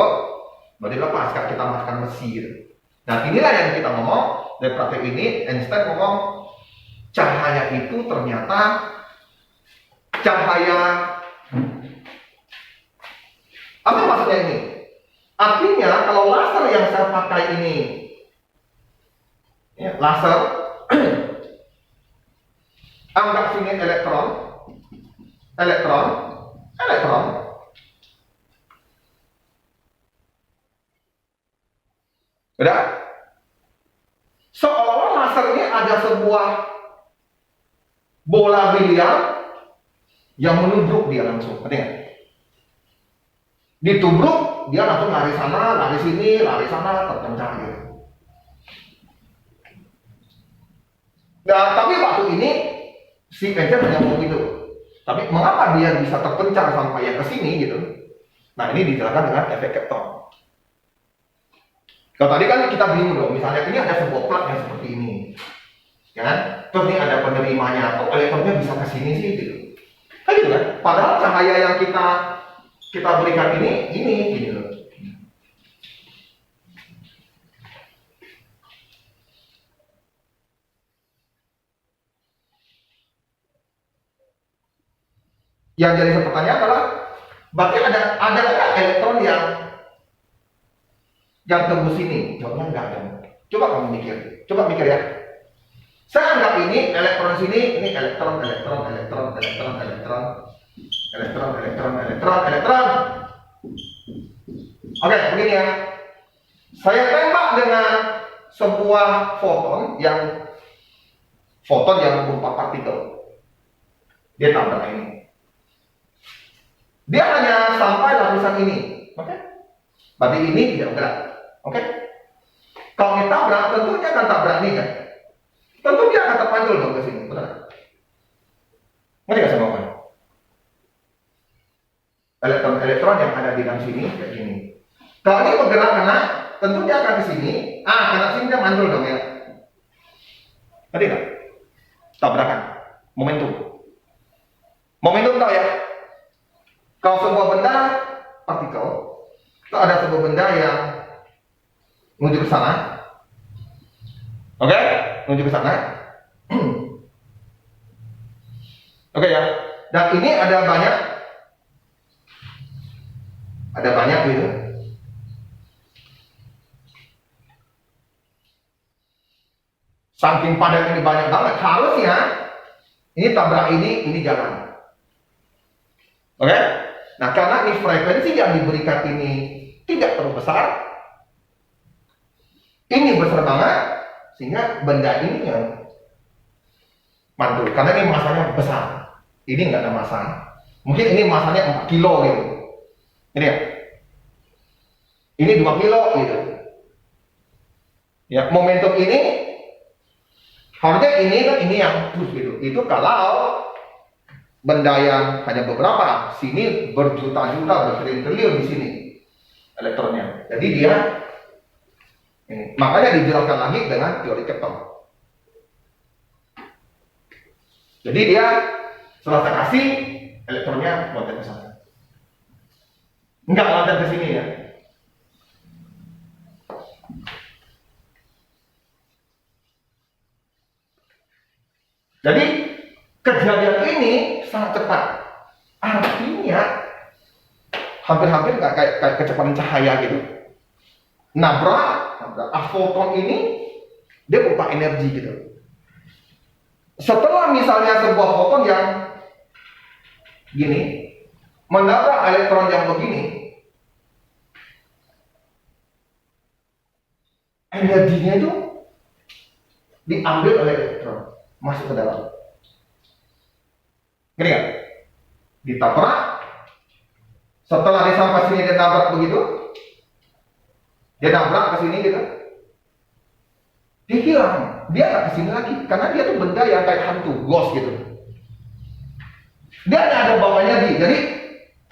baru lepas kita masukkan besi gitu. Nah inilah yang kita ngomong dari praktek ini. Einstein ngomong cahaya itu ternyata cahaya. Apa maksudnya ini? Artinya kalau laser yang saya pakai ini ya, laser anggap sini elektron. Udah? Seolah-olah laser ini ada sebuah bola biliar yang menubruk dia langsung. Ngerti nggak? Ditubruk, dia langsung lari sana, lari sini, lari sana, terpencar gitu. Nah, tapi waktu ini si Einstein hanya ngomong gitu. Tapi mengapa dia bisa terpencar sampai yang ke sini gitu? Nah, ini dijelaskan dengan efek Kapton. Kalau tadi kan kita bingung dong, misalnya ini ada sebuah plat yang seperti ini, kan? Terus ini ada penerimanya, kok elektronnya bisa ke sini sih gitu. Kan gitu kan? Padahal cahaya yang kita berikan ini gitu. Yang jadi pertanyaan adalah, berarti ada elektron yang tembus sini? Jawabnya enggak ada. Coba kamu mikir ya. Saya anggap ini elektron sini, ini elektron. Oke, begini ya. Saya tembak dengan sebuah foton yang berupa partikel. Dia tabrak ini. Dia hanya sampai lapisan ini. Oke? Berarti ini tidak bergerak. Oke? Kalau kita tabrak, tentunya akan tabrak ini kan? Tentu dia akan terpantul dong ke sini, betul? Ngerti gak saya ngomong? Elektron yang ada di dalam sini kayak gini. Kalau ini bergerak kena, tentu dia akan ke sini. Kena sini dia mandul dong ya. Ngerti gak? Tabrakan. Momentum tau ya? Kalau sebuah benda partikel, kalau ada sebuah benda yang menuju ke sana, oke? Menuju ke sana. Oke ya. Dan ini ada banyak gitu. Saking padat ini banyak banget, harusnya ini tabrak ini jalan. Oke? Nah, karena ini frekuensi yang diberikan ini tidak terlalu besar, ini besar banget, sehingga benda ini yang mantul. Karena ini masanya besar. Ini nggak ada masa. Mungkin ini masanya 4 kilo gitu. Ini ya. Ini 2 kilo gitu. Ya, momentum ini harusnya ini yang terus gitu. Itu kalau benda yang hanya beberapa, sini berjuta-juta, bertriliun-triliun di sini elektronnya. Jadi dia ini. Makanya dijelaskan lagi dengan teori Kapton. Jadi dia setelah saya kasih elektronnya loncat ke sana. Enggak loncat ke sini ya. Jadi kejadian ini sangat cepat. Artinya hampir-hampir kayak kecepatan cahaya gitu. Nabrak foton ini dia berupa energi gitu. Setelah misalnya sebuah foton yang gini menabrak elektron yang begini, energinya itu diambil oleh elektron masuk ke dalam. Ngerti nggak? Ditabrak, setelah dia sampai sini dia nabrak begitu, dia nabrak ke sini gitu, dia hilang, dia nggak kesini lagi, karena dia tuh benda yang kayak hantu, ghost gitu. Dia nggak ada bawa energi, jadi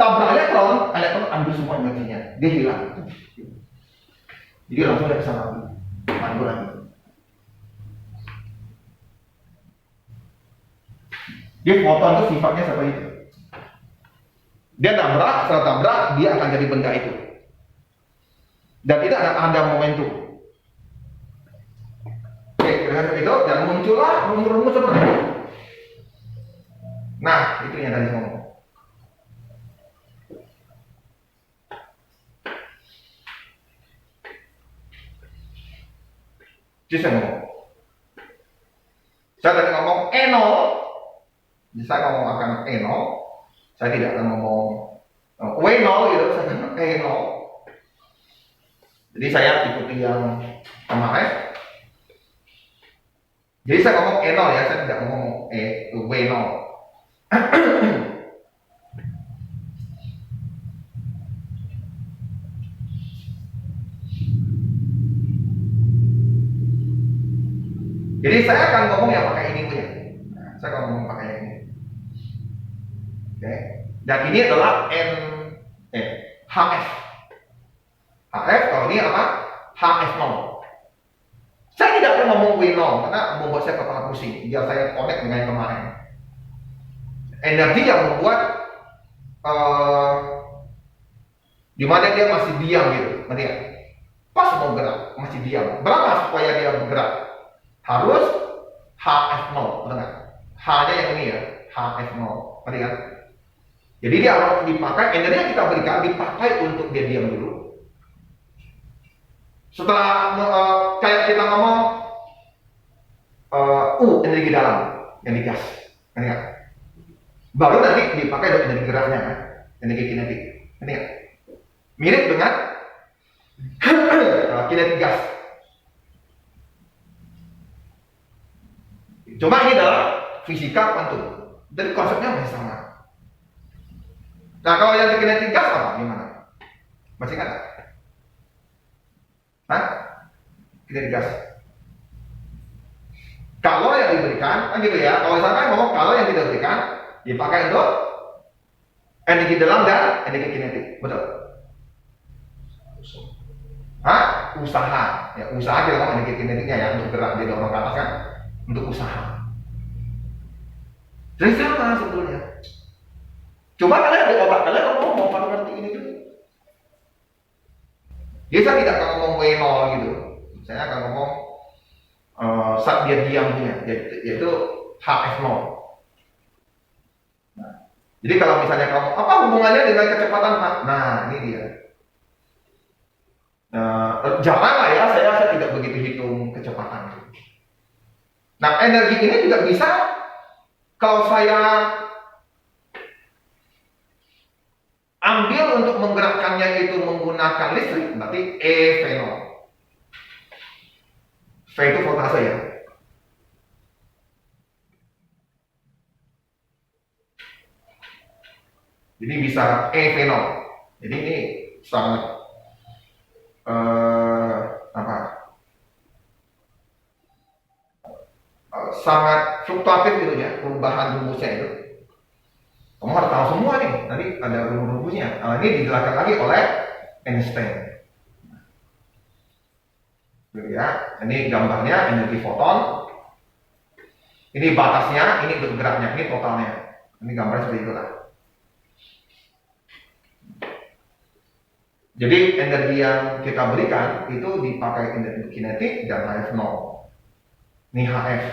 tabrak elektron ambil semua energinya, dia hilang. Jadi langsung dia kesana lagi, mantul lagi. Jadi foton itu sifatnya seperti itu. Dia nabrak, setelah tabrak dia akan jadi benda itu. Dan tidak ada momentum. Oke, kira-kira itu dan muncullah rumus-rumus seperti itu. Nah, itu yang tadi ngomong. Jadi saya ngomong. Saya tadi ngomong E0. Jadi saya ngomong akan E0. Saya tidak akan ngomong W0 gitu, saya akan E0. Jadi saya ikuti yang kemarin. Jadi saya ngomong E0 ya, saya tidak ngomong W0. Jadi saya akan ngomong yang pakai ini punya. Nah, saya akan ngomong pakai ini. Oke. Dan ini adalah HF. HF kalau ini apa? HF0. Saya tidak akan ngomong W0 karena membuat saya kepala pusing. Biar saya connect dengan yang kemarin. Energi yang membuat di mana dia masih diam gitu, melihat. Pas mau gerak masih diam. Berapa supaya dia bergerak? Harus HF0, benar? H-nya yang ini ya, HF0, kan? Jadi dia harus dipakai, energi yang kita berikan dipakai untuk dia diam dulu. Setelah kayak kita ngomong energi dalam, yang digas, kan? Baru nanti dipakai untuk energi geraknya, kan? Energi kinetik, kan? Mirip dengan kinetik gas. Cuma ini adalah fisika kuantum. Jadi konsepnya masih sama. Nah, kalau yang kinetik gas apa? Gimana? Masih ingat? Hah? Kinetik gas. Kalau yang diberikan, kan gitu ya. Kalau misalkan ngomong kalau yang tidak diberikan, dipakai untuk energi dalam dan energi kinetik. Betul? Hah? Usaha. Ya, usaha kita ngomong energi kinetiknya ya, untuk gerak dia dorong ke atas kan. Untuk usaha. Jadi sama sebetulnya. Coba kalian di otak kalian ngomong pada ngerti ini dulu. Jadi saya tidak akan ngomong W0 gitu. Saya akan ngomong saat dia diam punya, yaitu HF0. Nah, jadi kalau misalnya kamu apa hubungannya dengan kecepatan Pak? Nah ini dia. Janganlah ya, saya tidak begitu hitung kecepatan. Nah, energi ini juga bisa kalau saya ambil untuk menggerakkannya itu menggunakan listrik, berarti EV0. V itu voltase ya. Jadi bisa EV0. Jadi ini sangat sangat fluktuatif gitu ya, perubahan rumusnya itu. Kamu harus tahu semua nih, nanti ada rumusnya. Ini dijelaskan lagi oleh Einstein. Gitu ya. Ini gambarnya energi foton. Ini batasnya, ini bergeraknya, ini totalnya. Ini gambarnya seperti itulah. Jadi energi yang kita berikan itu dipakai energi kinetik dan HF0. Ini HF.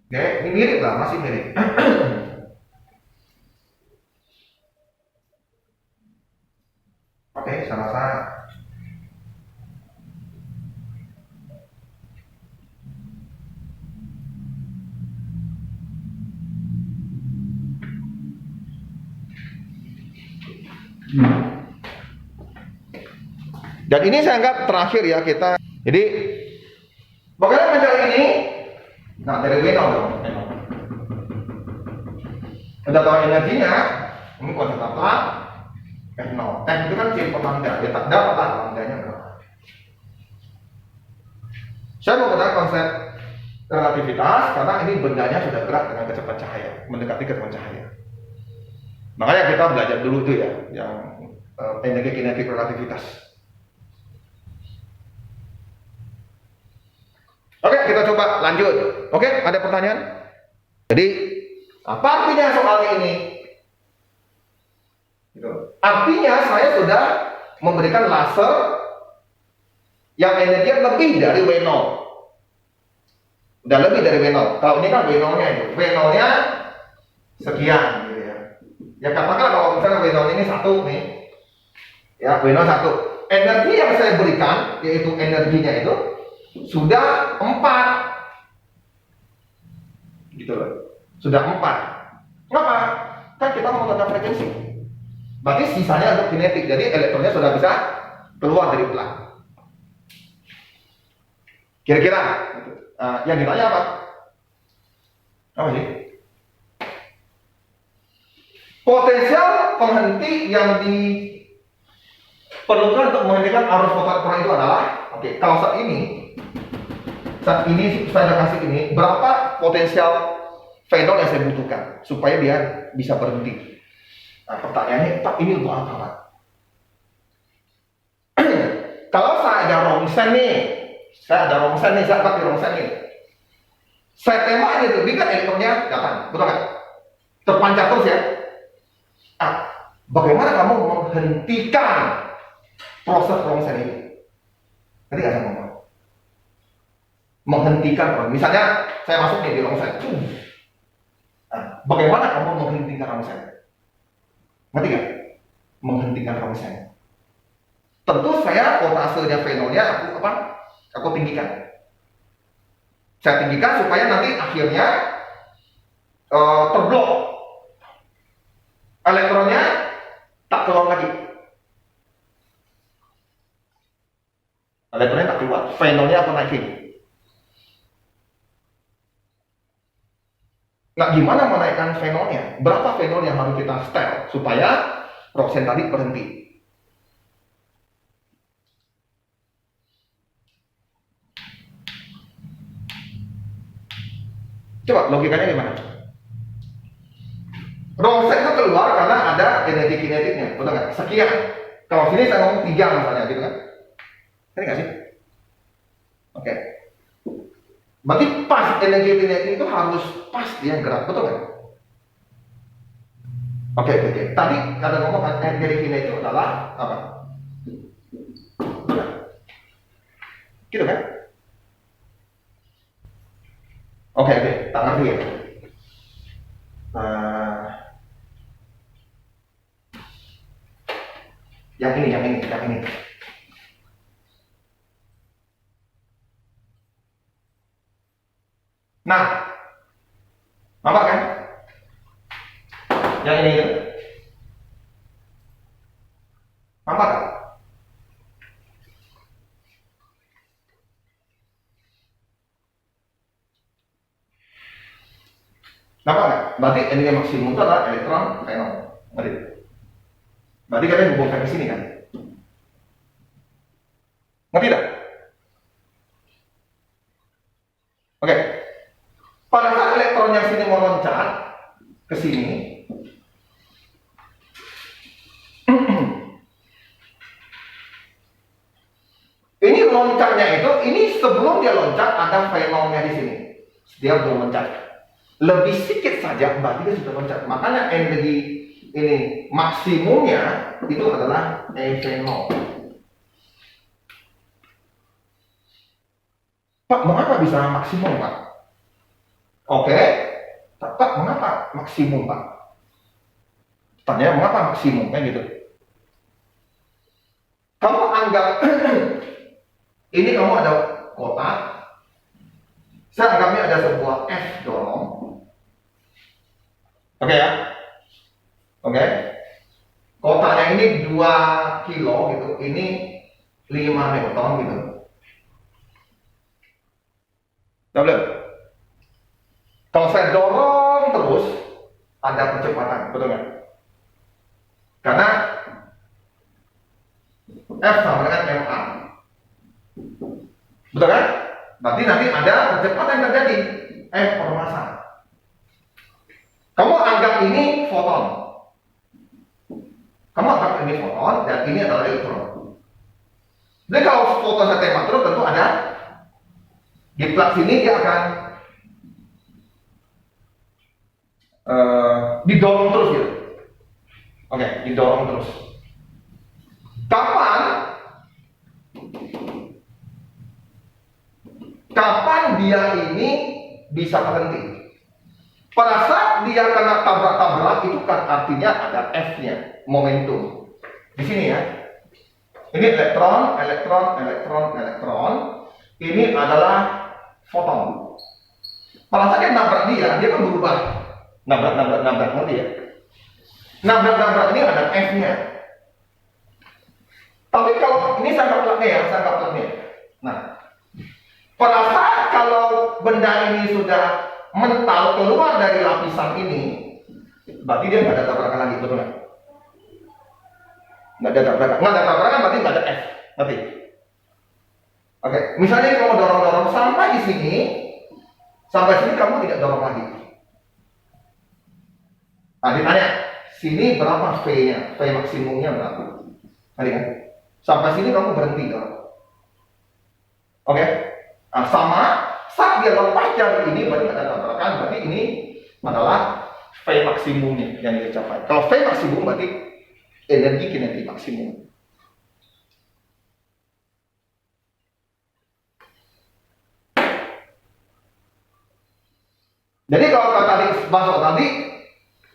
Oke, ini mirip lah, masih mirip. Oke, saya rasa dan ini saya anggap terakhir ya kita. Jadi pokoknya mencari ini. Nah, dari W0 dong. Udah tahu energinya, ini konsep apa? F0. F itu kan ciri lambda, ya tak dapat lah lambdanya berapa. Saya menggunakan konsep relativitas karena ini bendanya sudah gerak dengan kecepatan cahaya, mendekati kecepatan cahaya. Makanya kita belajar dulu tuh ya, yang energi kinetik relativitas. Oke, kita coba lanjut. Oke, ada pertanyaan? Jadi, apa artinya soal ini? Artinya saya sudah memberikan laser yang energinya lebih dari W0. Udah lebih dari W0. Kalau ini kan W0-nya itu. W0-nya sekian gitu ya. Ya katakan kalau misalnya W0 ini 1 nih. Ya, W0 1. Energi yang saya berikan, yaitu energinya itu sudah 4. Gitu loh. Sudah 4. Kenapa? Kan kita mau tentang frekuensi. Berarti sisanya untuk kinetik. Jadi elektronnya sudah bisa keluar dari plug. Kira-kira yang ditanya apa? Apa sih? Potensial penghenti yang diperlukan untuk menghentikan arus foton kurang itu adalah, kalau saat ini saya sudah kasih ini, berapa potensial fenol yang saya butuhkan supaya dia bisa berhenti. Nah, pertanyaannya, Pak, ini untuk apa, Pak? Kalau saya ada rongsen nih, saya pakai rongsen nih. Saya tembak ini tuh, ini kan elektronnya datang, betul kan? Terpancar terus ya. Bagaimana kamu menghentikan proses rongsen ini? Nanti nggak saya ngomong. Menghentikan, misalnya saya masuk nih di rongsen. Bagaimana kamu menghentikan rongsen? Ngerti nggak? Menghentikan rongsen. Tentu saya voltasenya fenolnya aku tinggikan. Saya tinggikan supaya nanti akhirnya terblok. Elektronnya tak keluar lagi. Elektronnya tak keluar. Fenolnya aku naikin. Nah, gimana menaikkan fenolnya? Berapa fenol yang harus kita setel supaya rongsen tadi berhenti? Coba logikanya gimana? Rongsen itu keluar karena ada energi kinetiknya, betul nggak? Sekian. Kalau sini saya ngomong 3 misalnya, gitu kan? Ini nggak sih? Oke. Berarti pas energi kinetik itu harus pas dia gerak, betul nggak? Oke. Tadi kata ngomong energi kinetik itu adalah apa? Betul nggak? Gitu kan? Oke, tak ngerti ya. Yang ini. Nah, nampak kan? Yang ini gitu. Nampak kan? Nampak nggak? Berarti energi maksimum itu adalah elektron fenol. Ngerti? Berarti kalian hubungkan ke sini kan? Ngerti tak? Oke. Pada saat elektron yang sini mau loncat ke sini, ini loncatnya itu, ini sebelum dia loncat ada fenolnya di sini. Dia belum loncat. Lebih sedikit saja berarti dia sudah loncat. Makanya energi ini maksimumnya itu adalah fenol. Pak, mengapa bisa maksimum, Pak? Oke. Pak, mengapa maksimum, Pak? Tanya mengapa maksimum, kan gitu. Kamu anggap ini kamu ada kotak. Saya anggapnya ada sebuah F dorong. Oke ya? Oke. Kotaknya ini 2 kilo gitu. Ini 5 Newton gitu. Double. Kalau saya dorong terus, ada percepatan, betul nggak? Karena F sama dengan ma. Betul kan? Berarti nanti ada percepatan yang terjadi. F per massa. Kamu anggap ini foton. Kamu anggap ini foton dan ini adalah elektron. Jadi kalau foton saya tembak terus tentu ada Di plug sini dia akan didorong terus gitu. Oke, didorong terus. Kapan dia ini bisa berhenti? Pada saat dia kena tabrak-tabrak itu kan artinya ada F-nya, momentum. Di sini ya. Ini elektron, elektron, elektron, elektron. Ini adalah foton. Pada saat dia nabrak dia kan berubah. Nabrak, ngerti ya? Nabrak ini ada F-nya. Tapi kalau ini saya anggap plugnya. Nah, pada saat kalau benda ini sudah mental keluar dari lapisan ini, berarti dia nggak ada tabrakan lagi, betul nggak? Nggak ada tabrakan berarti nggak ada F, ngerti? Oke, misalnya kamu dorong sampai sini kamu tidak dorong lagi. Nah, ditanya, sini berapa V-nya? V maksimumnya berapa? Tadi kan? Sampai sini kamu berhenti dorong. Oke? Nah, sama saat dia lepas dari ini berarti ada tabrakan, berarti ini adalah V maksimumnya yang dia capai. Kalau V maksimum berarti energi kinetik maksimum. Jadi kalau kata masuk tadi,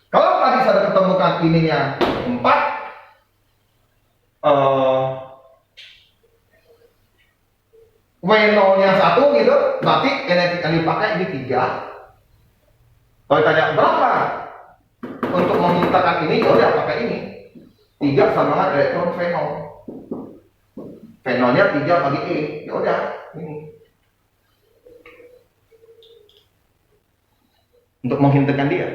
kalau tadi saya ketemukan ininya 4, W0-nya 1 gitu, berarti energi yang dipakai ini 3. Kalau tanya berapa untuk memintakan ini, ya udah pakai ini. 3 sama elektron V0. V0-nya 3 bagi E, ya udah ini. Untuk menghentikan dia.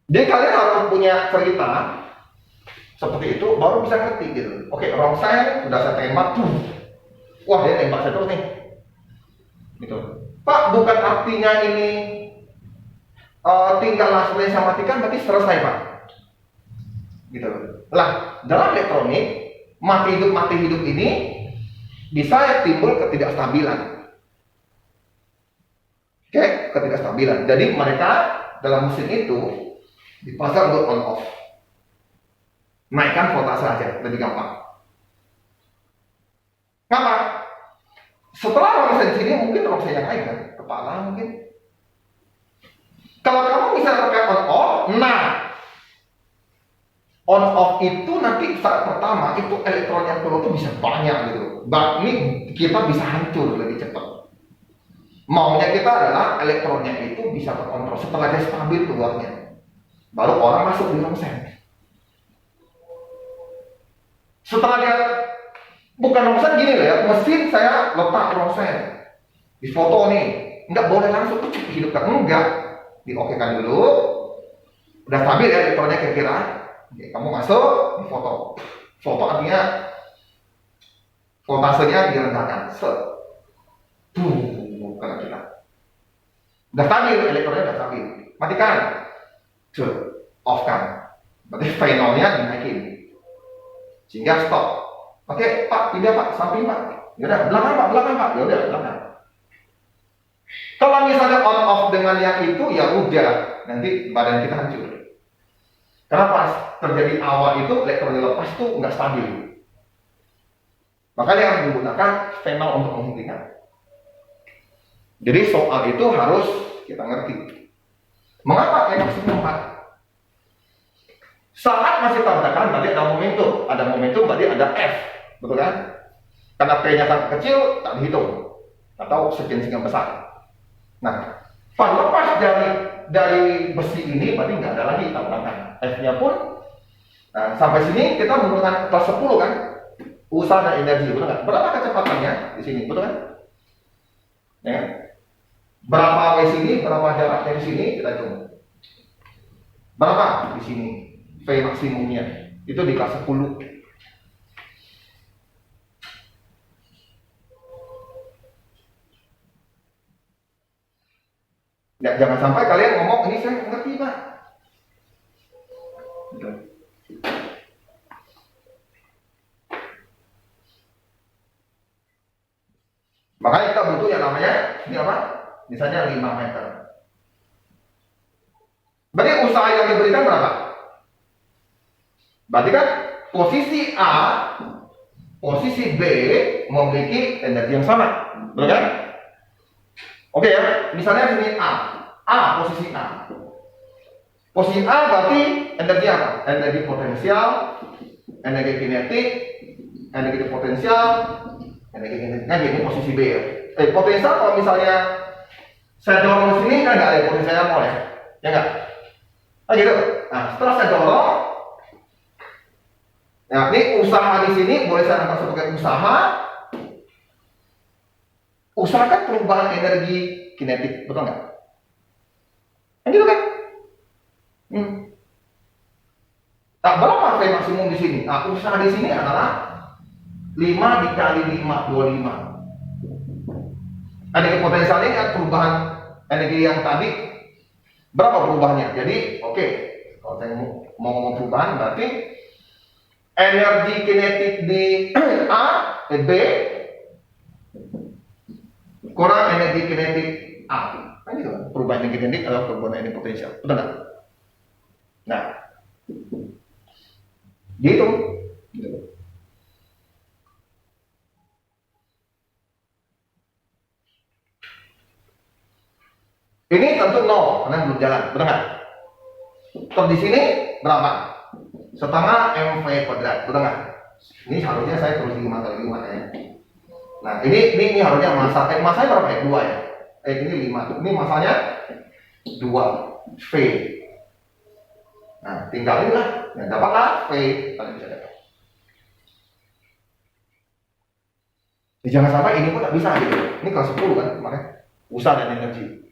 Jadi kalian harus punya cerita seperti itu, baru bisa ngerti gitu. Oke, rongseng sudah saya tembak tuh. Wah, dia tembak saya terus nih. Gitu. Pak, bukan artinya ini tinggal langsung saya matikan, berarti selesai Pak. Gitu. Lah, dalam elektronik mati hidup ini bisa timbul ketidakstabilan. Oke, ketidakstabilan. Jadi mereka dalam mesin itu dipasang untuk on off. Naikkan voltase aja, lebih gampang. Kenapa? Setelah rongseng sini mungkin rongseng yang lain kan, kepala mungkin. Kalau kamu bisa tekan on off, nah on off itu nanti saat pertama itu elektron yang keluar itu bisa banyak gitu. Ini kita bisa hancur lebih cepat. Maunya kita adalah elektronnya itu bisa terkontrol setelah dia stabil keluarnya. Baru orang masuk di rongseng. Setelah dia bukan rongseng gini loh ya, mesin saya letak rongseng di foto nih, nggak boleh langsung hidupkan, enggak, diokekan dulu, udah stabil ya elektronnya kira-kira, kamu masuk di foto. Foto artinya voltasenya direndahkan, kena kita, udah stabil elektronnya udah stabil, matikan. Off kan, berarti V0-nya dinaikin sehingga stop. Oke Pak, pindah Pak, samping Pak, yaudah belakang Pak, yaudah belakang. Kalau misalnya on off dengan yang itu, ya udah nanti badan kita hancur. Karena pas terjadi awal itu elektron dilepas tuh nggak stabil. Makanya yang menggunakan V0 untuk menghentikan. Jadi soal itu harus kita ngerti. Mengapa yang maksimum 4? Saat masih tabrakan berarti ada momentum. Ada momentum berarti ada F. Betul kan? Karena P-nya sangat kecil, tak dihitung. Atau sekian besar. Nah, pas lepas dari besi ini berarti nggak ada lagi tabrakan. F-nya pun, nah, sampai sini kita menggunakan kelas 10 kan? Usaha dan energi, betul nggak? Berapa kecepatannya di sini, betul kan? Ya kan? Berapa W sini, berapa jaraknya di sini, kita hitung. Berapa di sini V maksimumnya? Itu di kelas 10. Ya, jangan sampai kalian ngomong, ini saya ngerti Pak. Makanya kita butuh yang namanya, ini apa? Misalnya 5 meter. Berarti usaha yang diberikan berapa? Berarti kan posisi A, posisi B memiliki energi yang sama, betul kan? Oke ya, misalnya sini A posisi A. Posisi A berarti energi apa? Energi potensial, energi kinetik, energi potensial, energi kinetik. Nah, ini posisi B ya. Potensial kalau misalnya saya dorong sini kan nggak ada potensial nol ya, ya nggak? Nah gitu. Nah setelah saya dorong, nah ini usaha di sini boleh saya anggap sebagai usaha. Usahakan perubahan energi kinetik, betul nggak? Nah gitu kan? Nah, berapa V maksimum di sini? Nah, usaha di sini adalah 5 dikali 5, 25. Energi potensial ini kan perubahan energi yang tadi berapa perubahannya? Jadi, oke. Kalau saya mau ngomong perubahan berarti energi kinetik di B kurang energi kinetik A. Nah, gitu kan? Perubahan energi kinetik adalah perubahan energi potensial. Betul nggak? Nah, gitu. Ini tentu 0 karena belum jalan, betul nggak? Terus di sini berapa? Setengah mv kuadrat, betul nggak? Ini harusnya saya tulis 5 kali 5 ya. Nah ini harusnya masanya berapa ya? 2 ya. Ini 5. Ini masanya 2 V. Nah tinggalin lah, ya, dapatlah V. Kalian bisa dapat. Jangan sampai ini pun tak bisa gitu. Ini kelas 10 kan kemarin. Usaha dan energi.